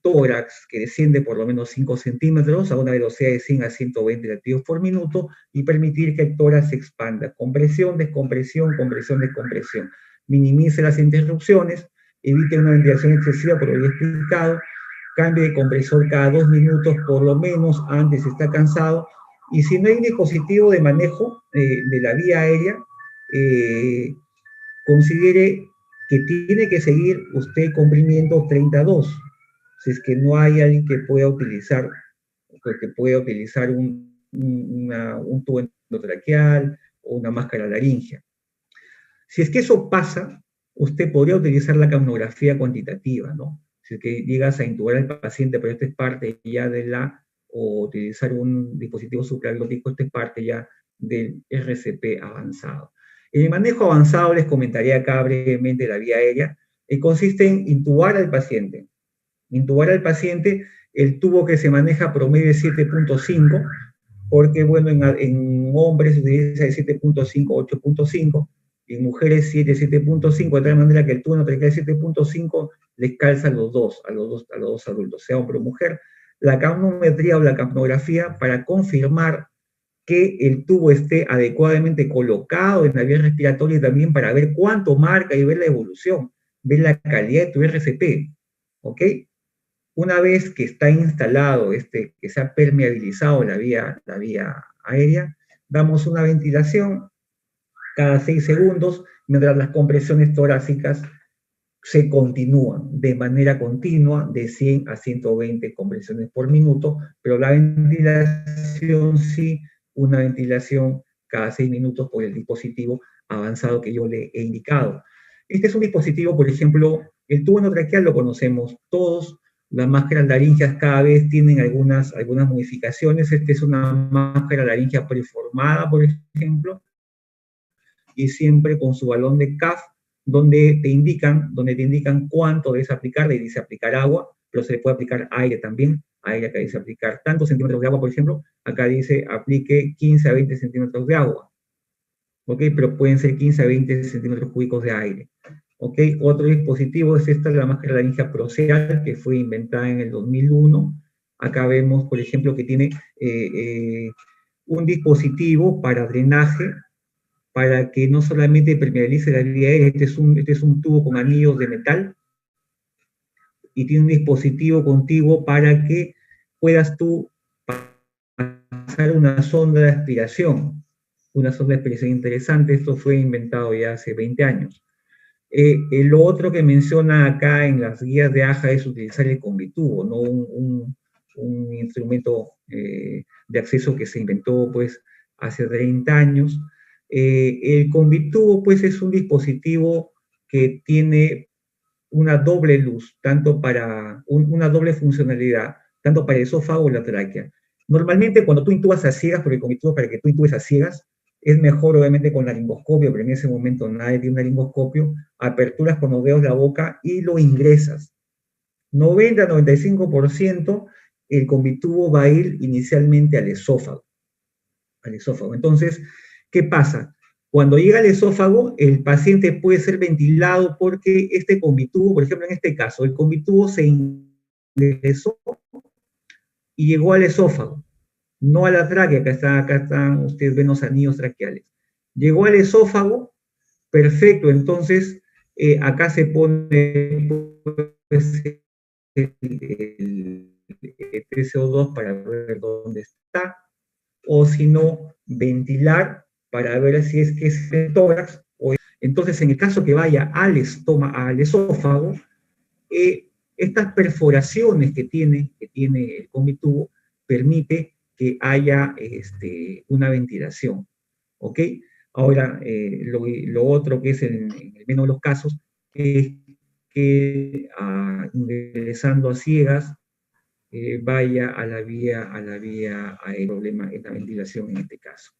tórax que desciende por lo menos 5 centímetros a una velocidad de 100 a 120 latidos por minuto, y permitir que el tórax se expanda. Compresión, descompresión, compresión, descompresión. Minimice las interrupciones, evite una ventilación excesiva, por lo que he explicado. Cambio de compresor cada 2 minutos, por lo menos, antes está cansado. Y si no hay un dispositivo de manejo de la vía aérea, considere que tiene que seguir usted comprimiendo 32, si es que no hay alguien que pueda utilizar un tubo endotraqueal o una máscara laringea. Si es que eso pasa, usted podría utilizar la capnografía cuantitativa, ¿no? Si es que llegas a intubar al paciente, pero esta es parte ya o utilizar un dispositivo supraglótico, esta es parte ya del RCP avanzado. En el manejo avanzado les comentaré acá brevemente la vía aérea. Consiste en intubar al paciente. Intubar al paciente, el tubo que se maneja promedio es 7.5, porque bueno, en hombres se utiliza de 7.5 a 8.5, en mujeres 7.5, de tal manera que el tubo endotraqueal 7.5 les calza a los dos adultos, sea hombre o mujer. La capnometría o la capnografía para confirmar que el tubo esté adecuadamente colocado en la vía respiratoria, y también para ver cuánto marca y ver la evolución, ver la calidad de tu RCP, ¿ok? Una vez que está instalado, que se ha permeabilizado la vía aérea, damos una ventilación cada 6 segundos, mientras las compresiones torácicas se continúan de manera continua, de 100 a 120 compresiones por minuto, pero la ventilación sí, una ventilación cada 6 minutos por el dispositivo avanzado que yo le he indicado. Este es un dispositivo, por ejemplo, el tubo endotraqueal lo conocemos todos, las máscaras laringeas cada vez tienen algunas modificaciones. Esta es una máscara laringea preformada, por ejemplo, y siempre con su balón de CAF, donde te indican cuánto debes aplicar. Le dice aplicar agua, pero se le puede aplicar aire también. Aire acá dice aplicar tantos centímetros de agua, por ejemplo. Acá dice aplique 15 a 20 centímetros de agua. ¿Ok? Pero pueden ser 15 a 20 centímetros cúbicos de aire. ¿Ok? Otro dispositivo es esta, la máscara laringea Proceal, que fue inventada en el 2001. Acá vemos, por ejemplo, que tiene un dispositivo para drenaje, para que no solamente permeabilice la vía aérea. Este es un tubo con anillos de metal, y tiene un dispositivo contiguo para que puedas tú pasar una sonda de aspiración. Una sonda de aspiración interesante. Esto fue inventado ya hace 20 años. Lo otro que menciona acá en las guías de AJA es utilizar el combitubo, ¿no? Un instrumento de acceso que se inventó pues hace 30 años. El Convitubo, pues, es un dispositivo que tiene una doble luz, tanto para una doble funcionalidad, tanto para el esófago y la tráquea. Normalmente cuando tú intubas a ciegas, porque el Convitubo para que tú intubes a ciegas, es mejor obviamente con laringoscopio, pero en ese momento nadie tiene un laringoscopio, aperturas con los dedos de la boca y lo ingresas. 90-95% el Convitubo va a ir inicialmente al esófago. Entonces, ¿qué pasa? Cuando llega al esófago, el paciente puede ser ventilado porque este Convitubo, por ejemplo, en este caso, el Convitubo se ingresó y llegó al esófago, no a la tráquea, acá están, ustedes ven los anillos traqueales. Llegó al esófago, perfecto, entonces acá se pone pues, el TCO2 para ver dónde está, o si no, ventilar para ver si es que es el tórax. Entonces, en el caso que vaya al esófago, estas perforaciones que tiene el Convitubo permite que haya una ventilación, ¿ok? Ahora, lo otro que es en el menos de los casos es que ingresando a ciegas vaya a la vía hay problema en la ventilación en este caso.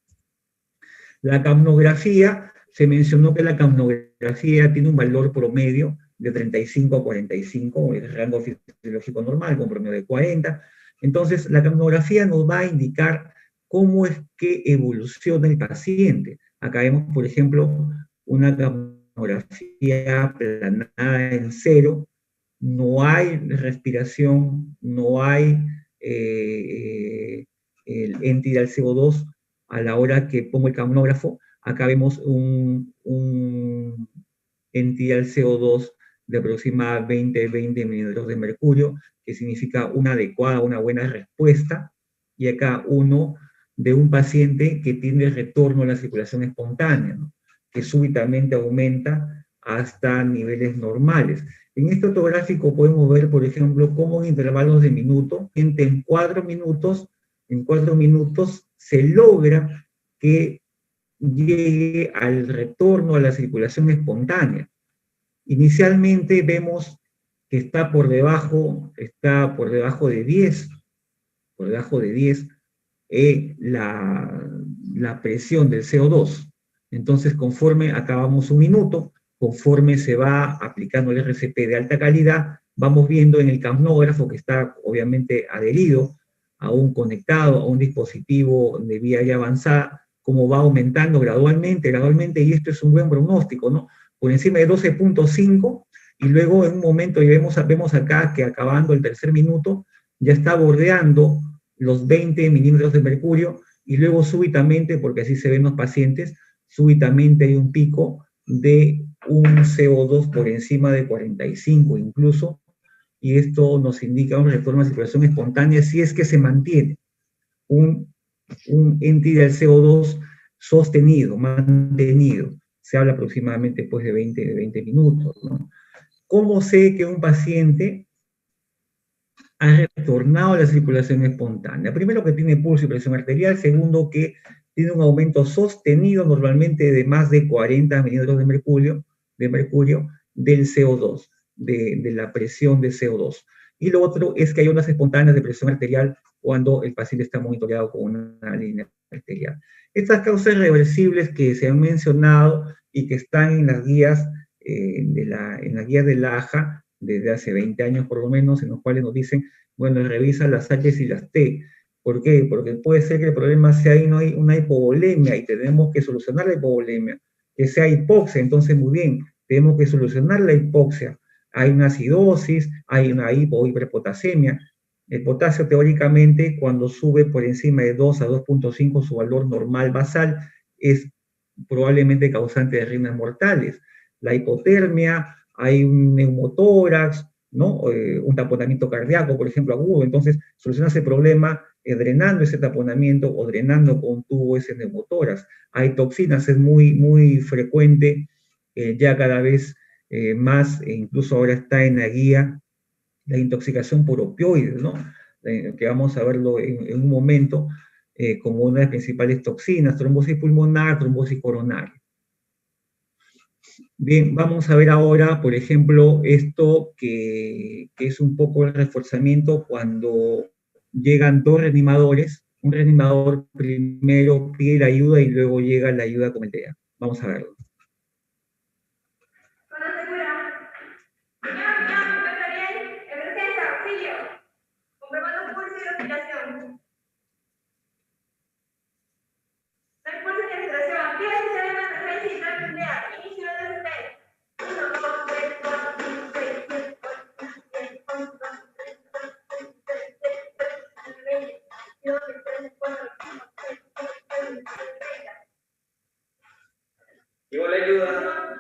La capnografía, se mencionó que la capnografía tiene un valor promedio de 35 a 45, el rango fisiológico normal, con promedio de 40. Entonces, la capnografía nos va a indicar cómo es que evoluciona el paciente. Acá vemos, por ejemplo, una capnografía aplanada en 0, no hay respiración, no hay el entidad del CO2 a la hora que pongo el capnógrafo. Acá vemos un entidad del CO2 de aproximadamente 20 mililitros de mercurio, que significa una adecuada, una buena respuesta, y acá uno de un paciente que tiene retorno a la circulación espontánea, ¿no?, que súbitamente aumenta hasta niveles normales. En este otro gráfico podemos ver, por ejemplo, cómo en intervalos de minuto, en 4 minutos, se logra que llegue al retorno a la circulación espontánea. Inicialmente vemos que está por debajo de 10, la presión del CO2. Entonces, conforme acabamos un minuto, conforme se va aplicando el RCP de alta calidad, vamos viendo en el capnógrafo, que está obviamente adherido, aún conectado a un dispositivo de vía ya avanzada, cómo va aumentando gradualmente, y esto es un buen pronóstico, ¿no? Por encima de 12.5, y luego en un momento, y vemos acá que acabando el tercer minuto, ya está bordeando los 20 milímetros de mercurio, y luego súbitamente, porque así se ven los pacientes, súbitamente hay un pico de un CO2 por encima de 45 incluso, y esto nos indica un retorno a circulación espontánea si es que se mantiene un entidad del CO2 sostenido, mantenido. Se habla aproximadamente pues, de 20 minutos, ¿no? ¿Cómo sé que un paciente ha retornado a la circulación espontánea? Primero, que tiene pulso y presión arterial. Segundo, que tiene un aumento sostenido normalmente de más de 40 mililitros de mercurio del CO2, de la presión de CO2. Y lo otro es que hay ondas espontáneas de presión arterial cuando el paciente está monitoreado con una línea arterial. Estas causas reversibles que se han mencionado y que están en las guías de la AJA desde hace 20 años por lo menos, en los cuales nos dicen, bueno, revisa las H y las T. ¿Por qué? Porque puede ser que el problema sea ahí no hay una hipovolemia y tenemos que solucionar la hipovolemia, que sea hipoxia. Entonces, muy bien, tenemos que solucionar la hipoxia. Hay una acidosis, hay una hiperpotasemia. El potasio, teóricamente, cuando sube por encima de 2 a 2.5 su valor normal basal, es probablemente causante de arritmias mortales. La hipotermia, hay un neumotórax, ¿no? Un taponamiento cardíaco, por ejemplo, agudo. Entonces, soluciona ese problema drenando ese taponamiento o drenando con tubo ese neumotórax. Hay toxinas, es muy, muy frecuente, ya cada vez más, incluso ahora está en la guía, la intoxicación por opioides, ¿no? Que vamos a verlo en un momento. como una de las principales toxinas, trombosis pulmonar, trombosis coronaria. Bien, vamos a ver ahora, por ejemplo, esto que es un poco el reforzamiento cuando llegan dos reanimadores. Un reanimador primero pide la ayuda y luego llega la ayuda con el TEA. Vamos a verlo. Llegó la ayuda.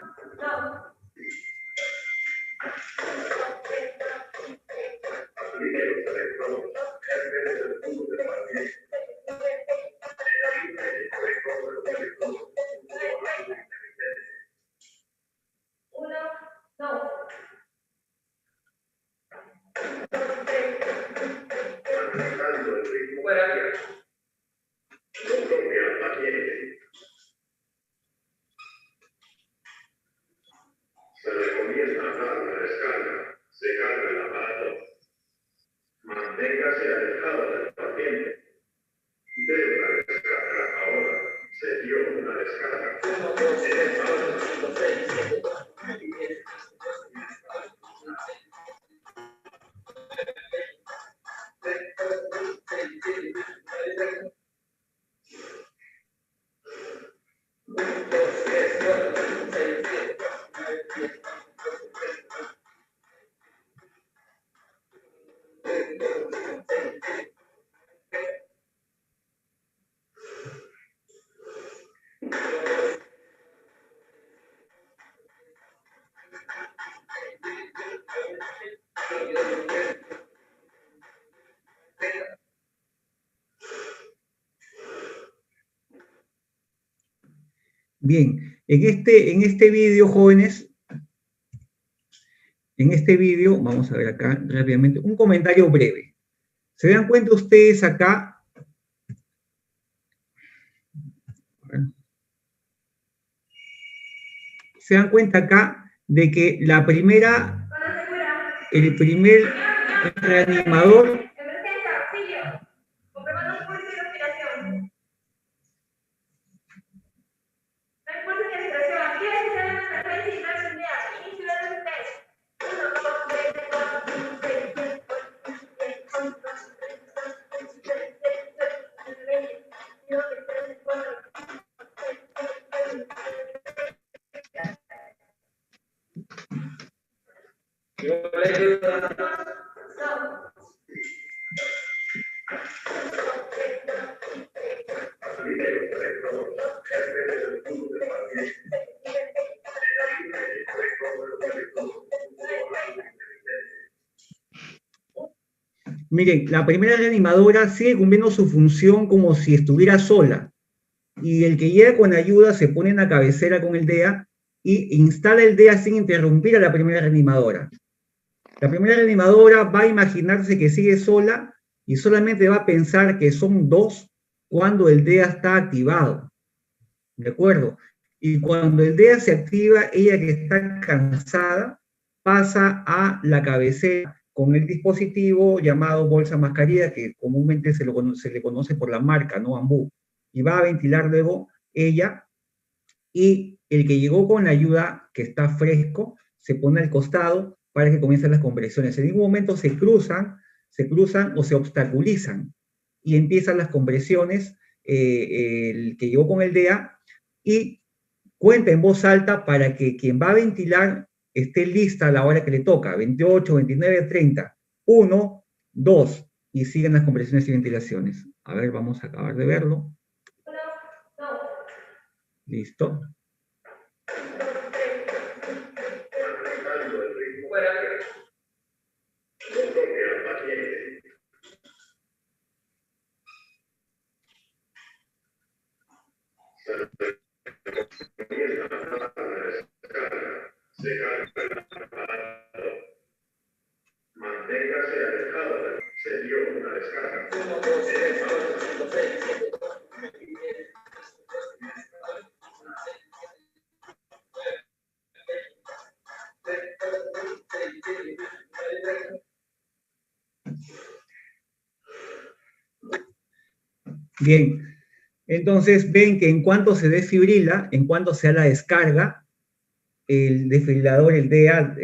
Se recomienda dar una descarga, secar el aparato. Manténgase alejado del paciente. De una descarga ahora. Se dio una descarga. 1, 2, 3, 4, 5, 6, 7, 8, 9, 10. Bien, en este vídeo, jóvenes, en este vídeo, vamos a ver acá rápidamente, un comentario breve. ¿Se dan cuenta ustedes acá? ¿Se dan cuenta acá de que el primer reanimador Llegó la ayuda. Miren, la primera reanimadora sigue cumpliendo su función como si estuviera sola. Y el que llega con ayuda se pone en la cabecera con el DEA y instala el DEA sin interrumpir a la primera reanimadora. La primera reanimadora va a imaginarse que sigue sola y solamente va a pensar que son dos cuando el DEA está activado. ¿De acuerdo? Y cuando el DEA se activa, ella que está cansada pasa a la cabecera con el dispositivo llamado bolsa mascarilla, que comúnmente se le conoce por la marca, ¿no? Ambu. Y va a ventilar luego ella, y el que llegó con la ayuda, que está fresco, se pone al costado para que comiencen las compresiones. En ningún momento se cruzan o se obstaculizan, y empiezan las compresiones, el que llegó con el DEA, y cuenta en voz alta para que quien va a ventilar esté lista a la hora que le toca, 28, 29, 30, 1, 2, y siguen las compresiones y ventilaciones. A ver, vamos a acabar de verlo. Listo. Manténgase alejado. Se dio una descarga. 1, 2, 3, 4, 5, 6, 7. Bien, entonces ven que en cuanto se desfibrila, en cuanto se da la descarga, el desfibrilador, el DEA,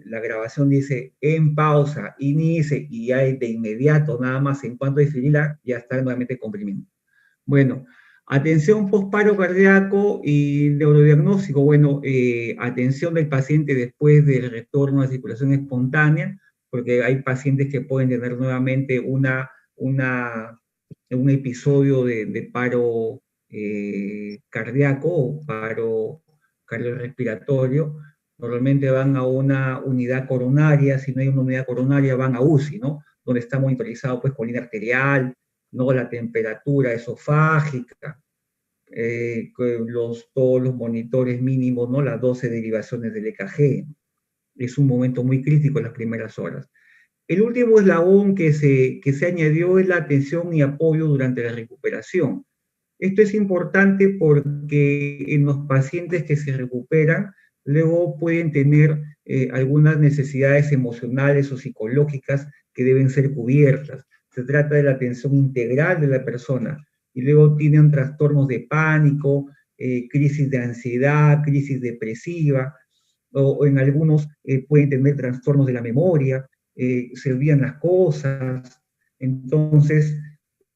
la grabación dice en pausa, inicie, y hay de inmediato, nada más en cuanto desfibrila, ya está nuevamente comprimiendo. Bueno, atención posparo cardíaco y neurodiagnóstico. Bueno, atención del paciente después del retorno a la circulación espontánea, porque hay pacientes que pueden tener nuevamente un episodio de paro cardíaco o paro cardiorrespiratorio. Normalmente van a una unidad coronaria, si no hay una unidad coronaria van a UCI, ¿no? Donde está monitorizado pues colina arterial, ¿no? La temperatura esofágica, todos los monitores mínimos, ¿no? Las 12 derivaciones del EKG. Es un momento muy crítico en las primeras horas. El último eslabón que se añadió es la atención y apoyo durante la recuperación. Esto es importante porque en los pacientes que se recuperan, luego pueden tener algunas necesidades emocionales o psicológicas que deben ser cubiertas. Se trata de la atención integral de la persona y luego tienen trastornos de pánico, crisis de ansiedad, crisis depresiva, o en algunos pueden tener trastornos de la memoria, se olvidan las cosas. Entonces,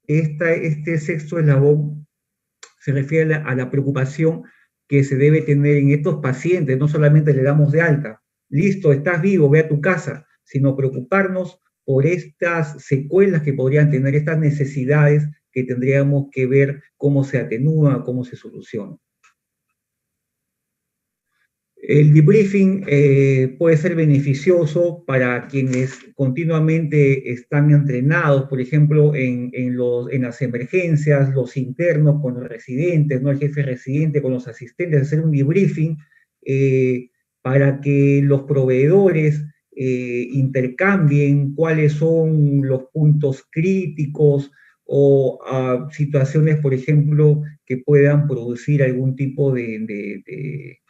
este sexto eslabón se refiere a la preocupación que se debe tener en estos pacientes. No solamente le damos de alta, listo, estás vivo, ve a tu casa, sino preocuparnos por estas secuelas que podrían tener, estas necesidades que tendríamos que ver cómo se atenúan, cómo se solucionan. El debriefing puede ser beneficioso para quienes continuamente están entrenados, por ejemplo, en las emergencias, los internos con los residentes, ¿no? El jefe residente con los asistentes, hacer un debriefing para que los proveedores intercambien cuáles son los puntos críticos o situaciones, por ejemplo, que puedan producir algún tipo de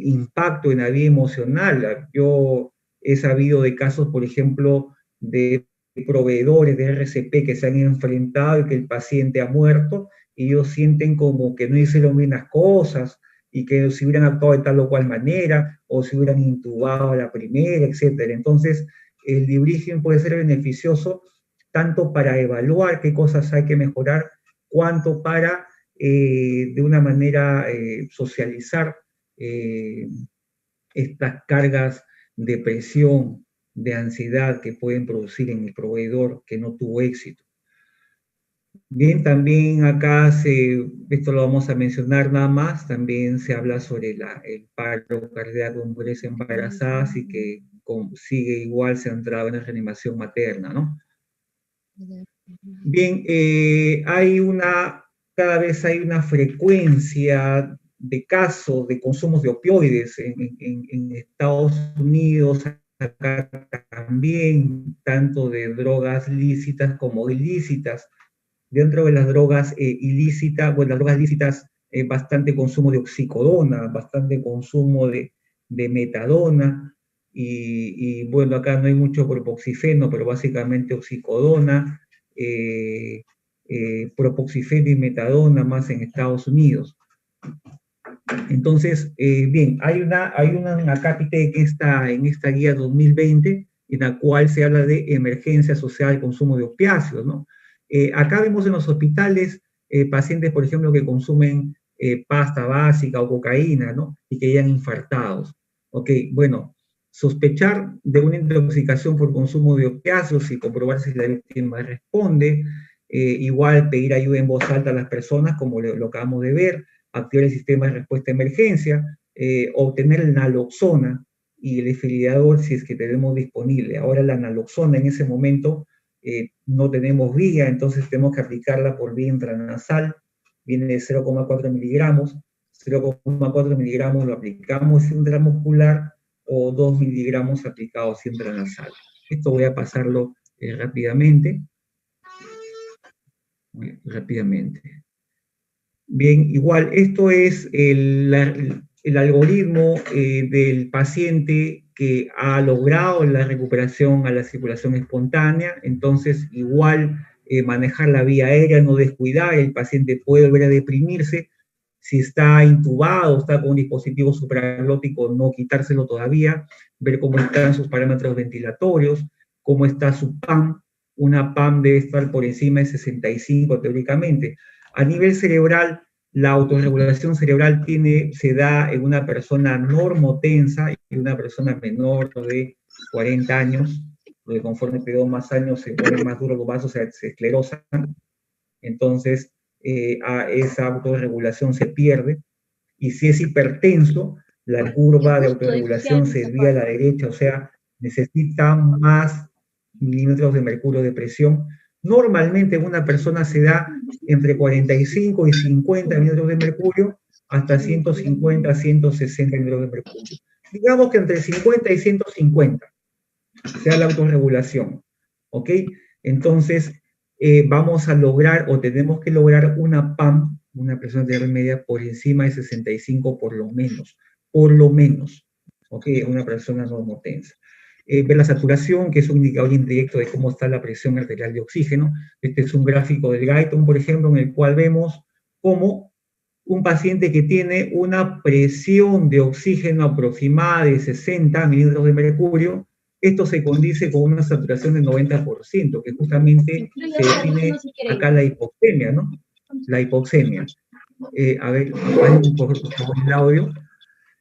impacto en la vida emocional. Yo he sabido de casos, por ejemplo, de proveedores de RCP que se han enfrentado y que el paciente ha muerto, y ellos sienten como que no hicieron bien las cosas, y que si hubieran actuado de tal o cual manera, o si hubieran intubado a la primera, etc. Entonces, el debriefing puede ser beneficioso tanto para evaluar qué cosas hay que mejorar, cuanto para, de una manera, socializar estas cargas de presión, de ansiedad que pueden producir en el proveedor que no tuvo éxito. Bien, también acá esto lo vamos a mencionar nada más, también se habla sobre el paro cardíaco en mujeres embarazadas y que sigue igual centrado en la reanimación materna, ¿no? Bien, cada vez hay una frecuencia de casos de consumos de opioides en Estados Unidos, acá también, tanto de drogas lícitas como ilícitas. Dentro de las drogas ilícitas, bueno, las drogas lícitas, bastante consumo de oxicodona, bastante consumo de metadona, y bueno, acá no hay mucho propoxifeno, pero básicamente oxicodona, propoxifeno y metadona más en Estados Unidos. Entonces, bien, hay una acápite en esta guía 2020, en la cual se habla de emergencia asociada al consumo de opiáceos, ¿no? Acá vemos en los hospitales pacientes, por ejemplo, que consumen pasta básica o cocaína, ¿no? Y que hayan infartados. Ok, bueno, sospechar de una intoxicación por consumo de opiáceos y comprobar si la víctima responde. Igual pedir ayuda en voz alta a las personas, como lo acabamos de ver, activar el sistema de respuesta a emergencia, obtener el naloxona y el desfibrilador si es que tenemos disponible. Ahora la naloxona en ese momento no tenemos vía, entonces tenemos que aplicarla por vía intranasal, viene de 0,4 miligramos, 0,4 miligramos lo aplicamos intramuscular o 2 miligramos aplicados intranasal. Esto voy a pasarlo rápidamente. Bien, igual, esto es el algoritmo del paciente que ha logrado la recuperación a la circulación espontánea. Entonces, igual, manejar la vía aérea, no descuidar, el paciente puede volver a deprimirse. Si está intubado, está con un dispositivo supraglótico, no quitárselo todavía, ver cómo están sus parámetros ventilatorios, cómo está su PAM. Una PAM debe estar por encima de 65 teóricamente. A nivel cerebral, la autorregulación cerebral se da en una persona normotensa y una persona menor de 40 años, donde conforme te más años se ponen más duros los vasos, se esclerosan. Entonces, esa autorregulación se pierde. Y si es hipertenso, la curva de autorregulación se desvía a la derecha, o sea, necesita más milímetros de mercurio de presión. Normalmente en una persona se da entre 45 y 50 milímetros de mercurio, hasta 150, 160 milímetros de mercurio. Digamos que entre 50 y 150 sea la autorregulación, ¿ok? Entonces, vamos a lograr, o tenemos que lograr una PAM, una presión arterial media, por encima de 65 por lo menos, ¿ok? Una persona normotensa. Ver la saturación, que es un indicador indirecto de cómo está la presión arterial de oxígeno. Este es un gráfico del Guyton, por ejemplo, en el cual vemos cómo un paciente que tiene una presión de oxígeno aproximada de 60 milímetros de mercurio, esto se condice con una saturación del 90%, que justamente se define acá la hipoxemia, ¿no? La hipoxemia. A ver, por favor, el audio.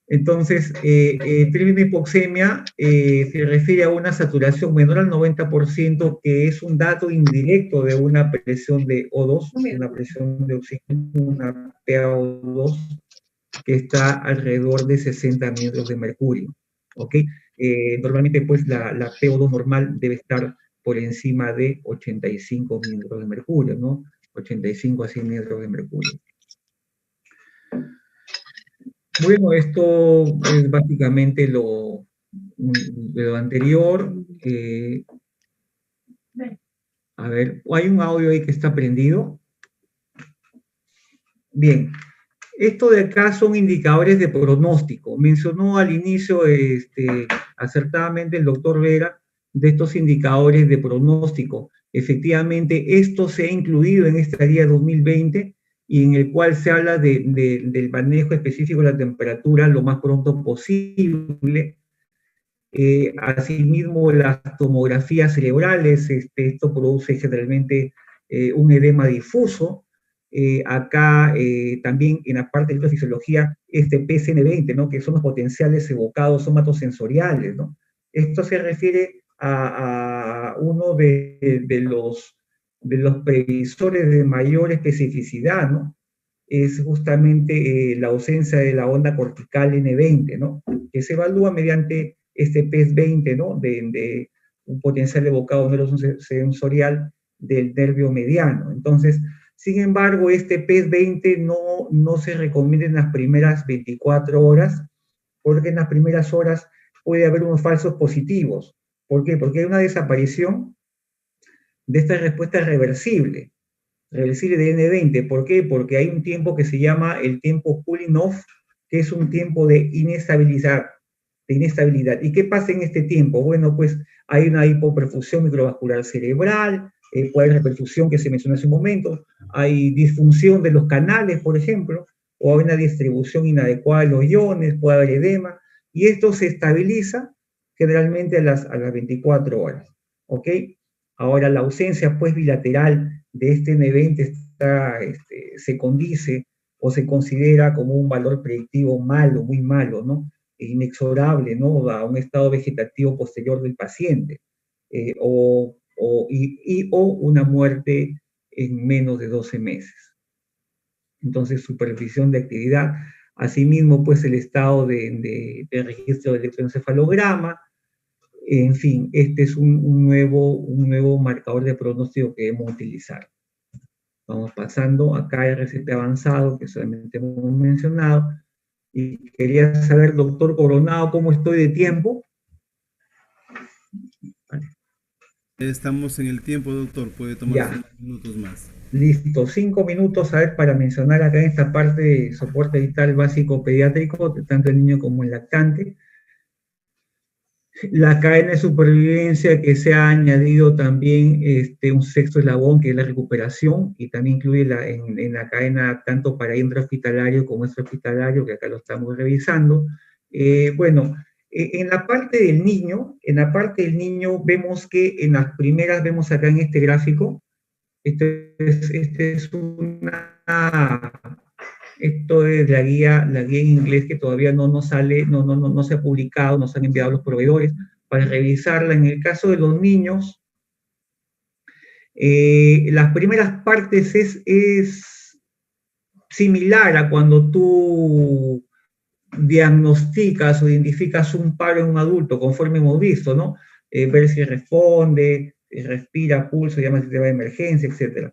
Entonces, término hipoxemia se refiere a una saturación menor al 90%, que es un dato indirecto de una presión de O2, una presión de oxígeno, una PaO2, que está alrededor de 60 milímetros de mercurio, ¿ok? Normalmente, pues, la PaO2 normal debe estar por encima de 85 milímetros de mercurio, ¿no? 85 a 100 milímetros de mercurio. Bueno, esto es básicamente lo anterior. A ver, ¿hay un audio ahí que está prendido? Bien, esto de acá son indicadores de pronóstico. Mencionó al inicio acertadamente el doctor Vera de estos indicadores de pronóstico. Efectivamente, esto se ha incluido en esta guía 2020 y en el cual se habla del manejo específico de la temperatura lo más pronto posible. Asimismo, las tomografías cerebrales, esto produce generalmente un edema difuso. Acá también en la parte de la fisiología, PSN20, ¿no? Que son los potenciales evocados somatosensoriales, ¿no? Esto se refiere a uno de los previsores de mayor especificidad, ¿no? Es justamente la ausencia de la onda cortical N20, ¿no? Que se evalúa mediante este PES20, ¿no? De un potencial evocado neurosensorial del nervio mediano. Entonces, sin embargo, este PES20 no se recomienda en las primeras 24 horas, porque en las primeras horas puede haber unos falsos positivos. ¿Por qué? Porque hay una desaparición de esta respuesta reversible de N20. ¿Por qué? Porque hay un tiempo que se llama el tiempo cooling off, que es un tiempo de inestabilidad. ¿Y qué pasa en este tiempo? Bueno, pues hay una hipoperfusión microvascular cerebral, puede haber reperfusión que se mencionó hace un momento, hay disfunción de los canales, por ejemplo, o hay una distribución inadecuada de los iones, puede haber edema, y esto se estabiliza generalmente a las 24 horas, ¿ok? Ahora, la ausencia, pues, bilateral de este N20 se condice o se considera como un valor predictivo malo, muy malo, ¿no? Inexorable, ¿no? A un estado vegetativo posterior del paciente, o una muerte en menos de 12 meses. Entonces, supervisión de actividad. Asimismo, pues, el estado de registro de electroencefalograma. En fin, este es un nuevo marcador de pronóstico que debemos utilizar. Vamos pasando acá al RCP avanzado, que solamente hemos mencionado. Y quería saber, doctor Coronado, ¿cómo estoy de tiempo? Vale. Estamos en el tiempo, doctor. Puede tomar 5 minutos más. Listo, 5 minutos, a ver, para mencionar acá en esta parte de soporte vital básico pediátrico, tanto el niño como el lactante. La cadena de supervivencia que se ha añadido también un sexto eslabón que es la recuperación y también incluye en la cadena tanto para intrahospitalario como extrahospitalario, que acá lo estamos revisando. Bueno, en la parte del niño, vemos que en las primeras, vemos acá en este gráfico, este es esto es la guía en inglés que todavía no nos sale, no se ha publicado, nos han enviado los proveedores para revisarla. En el caso de los niños, las primeras partes es similar a cuando tú diagnosticas o identificas un paro en un adulto, conforme hemos visto, ¿no? Ver si responde, respira, pulso, llama al sistema de emergencia, etc.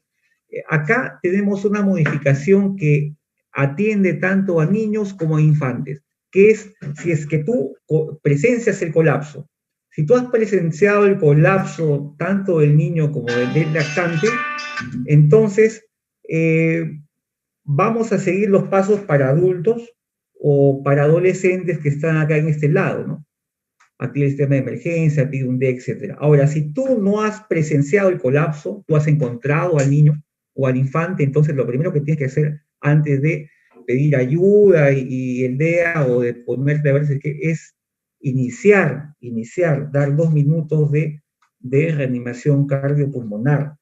Acá tenemos una modificación que atiende tanto a niños como a infantes, que es si es que tú presencias el colapso. Si tú has presenciado el colapso tanto del niño como del lactante, entonces vamos a seguir los pasos para adultos o para adolescentes que están acá en este lado, ¿no? Activa el sistema de emergencia, activa un DEC, etc. Ahora, si tú no has presenciado el colapso, tú has encontrado al niño o al infante, entonces lo primero que tienes que hacer antes de pedir ayuda y el DEA o de ponerte a ver si es iniciar, dar 2 minutos de reanimación cardiopulmonar.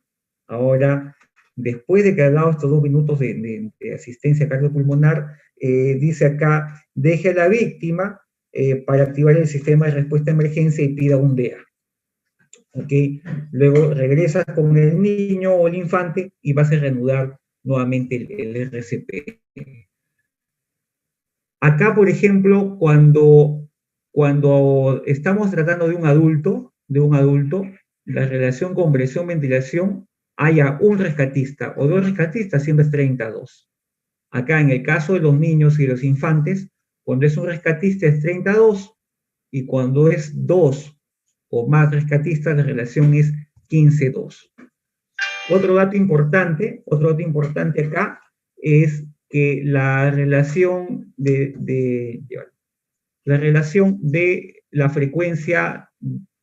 Ahora, después de que ha dado estos 2 minutos de asistencia cardiopulmonar, dice acá, deje a la víctima para activar el sistema de respuesta a emergencia y pida un DEA. ¿Ok? Luego regresas con el niño o el infante y vas a reanudar nuevamente el RCP. Acá, por ejemplo, cuando estamos tratando de un adulto, la relación compresión-ventilación, haya un rescatista o 2 rescatistas, siempre es 30-2. Acá, en el caso de los niños y los infantes, cuando es un rescatista es 30-2, y cuando es 2 o más rescatistas, la relación es 15-2. Otro dato importante acá es que la relación de la frecuencia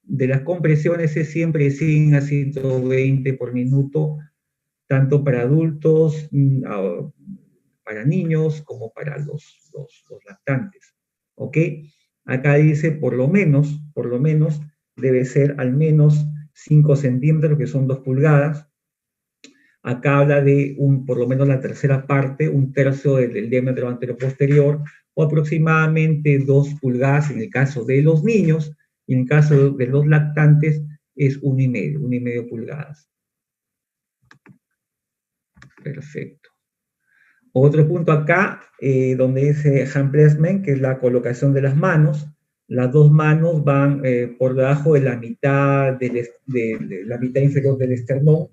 de las compresiones es siempre 100 a 120 por minuto, tanto para adultos, para niños, como para los lactantes. ¿Ok? Acá dice por lo menos, debe ser al menos 5 centímetros, que son 2 pulgadas. Acá habla de por lo menos la tercera parte, 1/3 del diámetro anteroposterior, o aproximadamente 2 pulgadas en el caso de los niños, y en el caso de los lactantes es 1,5 pulgadas. Perfecto. Otro punto acá, donde dice hand placement, que es la colocación de las manos. Las 2 manos van por debajo de la mitad, de la mitad inferior del esternón,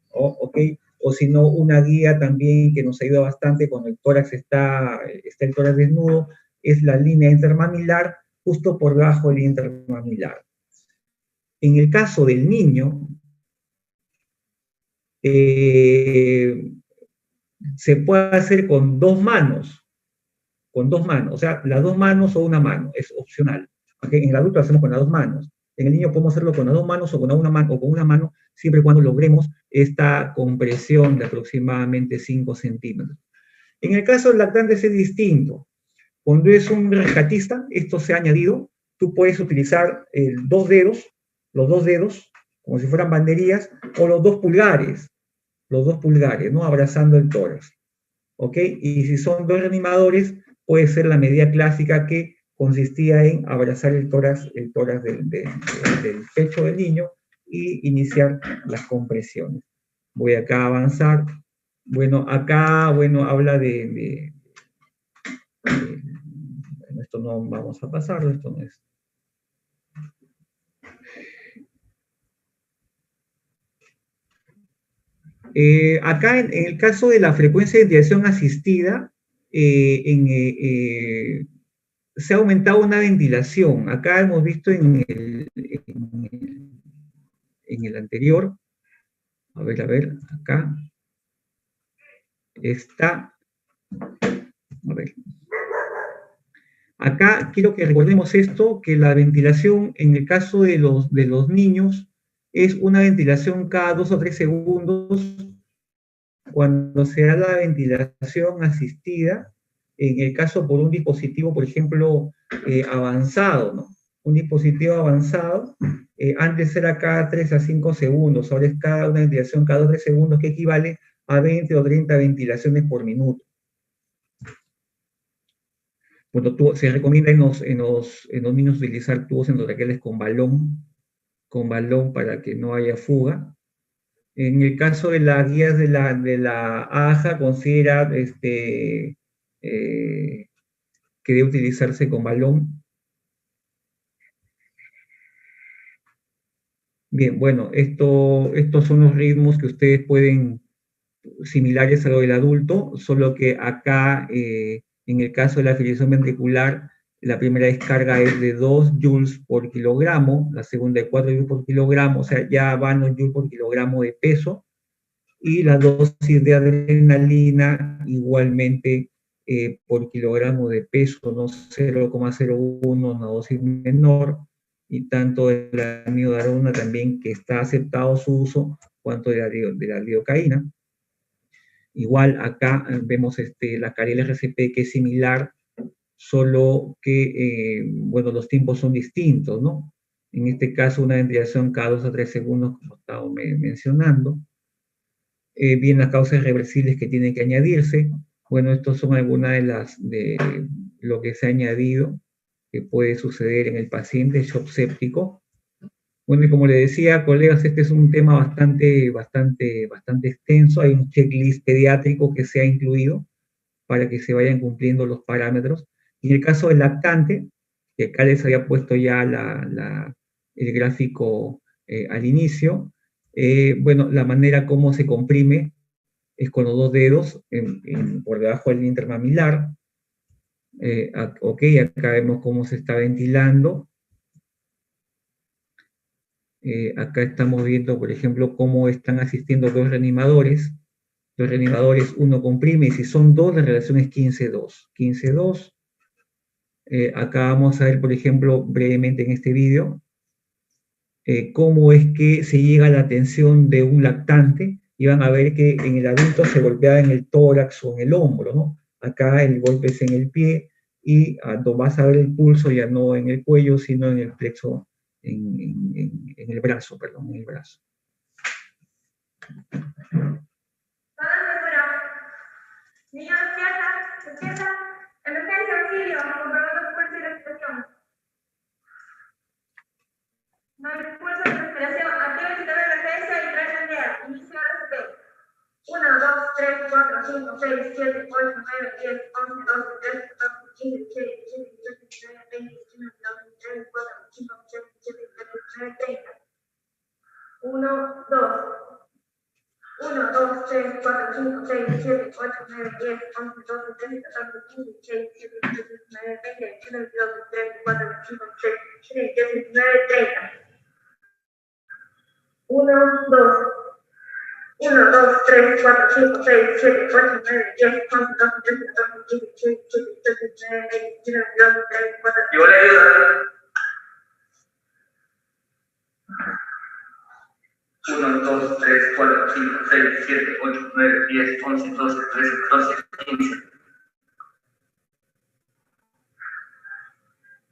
¿ok? O si no, una guía también que nos ayuda bastante cuando el tórax está el tórax desnudo, es la línea intermamilar, justo por debajo del intermamilar. En el caso del niño, se puede hacer con 2 manos, o sea, las 2 manos o una mano, es opcional. ¿Okay? En el adulto lo hacemos con las 2 manos. En el niño podemos hacerlo con las 2 manos o con una mano, siempre y cuando logremos esta compresión de aproximadamente 5 centímetros. En el caso del lactante es distinto. Cuando es un rescatista, esto se ha añadido, tú puedes utilizar los 2 dedos, como si fueran banderías, o los 2 pulgares, ¿no? Abrazando el tórax. ¿Ok? Y si son 2 reanimadores, puede ser la medida clásica que consistía en abrazar el tórax del pecho del niño y iniciar las compresiones. Voy acá a avanzar. Bueno, acá, habla esto no vamos a pasarlo, esto no es. Acá, en el caso de la frecuencia de ventilación asistida, se ha aumentado una ventilación. Acá hemos visto en el anterior, a ver, acá está, a ver, Acá quiero que recordemos esto, que la ventilación en el caso de los niños es una ventilación cada 2 o 3 segundos cuando se da la ventilación asistida, en el caso por un dispositivo, por ejemplo, avanzado, ¿no? Un dispositivo avanzado, antes era cada 3 a 5 segundos, ahora es cada una ventilación cada 2 o 3 segundos, que equivale a 20 o 30 ventilaciones por minuto. Bueno, se recomienda en los niños utilizar tubos endotraqueales con balón para que no haya fuga. En el caso de las guías de la AJA, considera que debe utilizarse con balón. Bien, bueno, estos son los ritmos que ustedes pueden, similares a lo del adulto, solo que acá, en el caso de la fibrilación ventricular, la primera descarga es de 2 joules por kilogramo, la segunda de 4 joules por kilogramo, o sea, ya van los joules por kilogramo de peso, y la dosis de adrenalina igualmente por kilogramo de peso, no 0,01, una dosis menor, y tanto de la amiodarona también, que está aceptado su uso, cuanto de la lidocaína. Igual acá vemos la cariel RCP, que es similar, solo que, bueno, los tiempos son distintos, ¿no? En este caso, una ventilación cada 2 a 3 segundos, como estaba mencionando. Bien, las causas reversibles que tienen que añadirse. Bueno, estos son algunas de lo que se ha añadido, que puede suceder en el paciente shock séptico. Bueno, y como les decía, colegas, este es un tema bastante extenso. Hay un checklist pediátrico que se ha incluido para que se vayan cumpliendo los parámetros. En el caso del lactante, que acá les había puesto ya el gráfico al inicio, bueno, la manera como se comprime es con los 2 dedos por debajo del intermamilar. Ok, acá vemos cómo se está ventilando. Acá estamos viendo, por ejemplo, cómo están asistiendo 2 reanimadores. Los reanimadores, uno comprime, y si son 2, la relación es 15-2. 15-2. Acá vamos a ver, por ejemplo, brevemente en este vídeo, cómo es que se llega a la tensión de un lactante, y van a ver que en el adulto se golpea en el tórax o en el hombro, ¿no? Acá el golpe es en el pie, y vas a ver el pulso ya no en el cuello, sino en el plexo, en el brazo, perdón, en el brazo. Niño, despierta, emergencia, auxilio, comprobando pulso y respiración. No hay pulso y respiración, activa el sistema de emergencia y trae cambiar, inicio RCP. 1, 2, 3, 4, 5, 6, 7, 8, 9, 10, 11, 12, 13, 14, 15, 16, 17, 18, 19, 20, 21, 22, 23, 24, 25, 26, 27, 29, 30. 1, 2. 1, 2, 3, 4, 5, 6, 7, 8, 9, 10, 11, 12, 13, 14, 15, 16, 17, 18, 19, 20, 21, 22, 23, 24, 25, 26, 27, 28, 29, 30. 1, 2. 1, 2, 3, 4, 5, 6, 7, 8, 9, 10, 11, 12, 13, 14, 15, 16, 17, 18, 19, 20, 21, 22, 23, 24. Yo le ayudo. 1, 2, 3, 4, 5, 6, 7, 8, 9, 10, 11, 12, 13, 14, 15.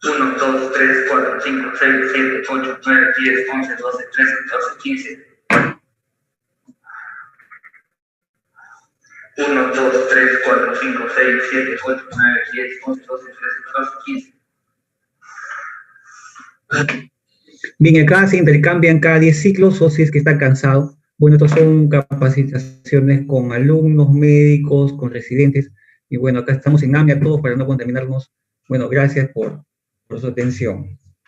1, 2, 3, 4, 5, 6, 7, 8, 9, 10, 11, 12, 13, 14, 15. 1, 2, 3, 4, 5, 6, 7, 8, 9, 10, 11, 12, 13, 14, 15. Bien, acá se intercambian cada 10 ciclos, o si es que está cansado. Bueno, estos son capacitaciones con alumnos, médicos, con residentes. Y bueno, acá estamos en AMIA todos para no contaminarnos. Bueno, gracias por su atención.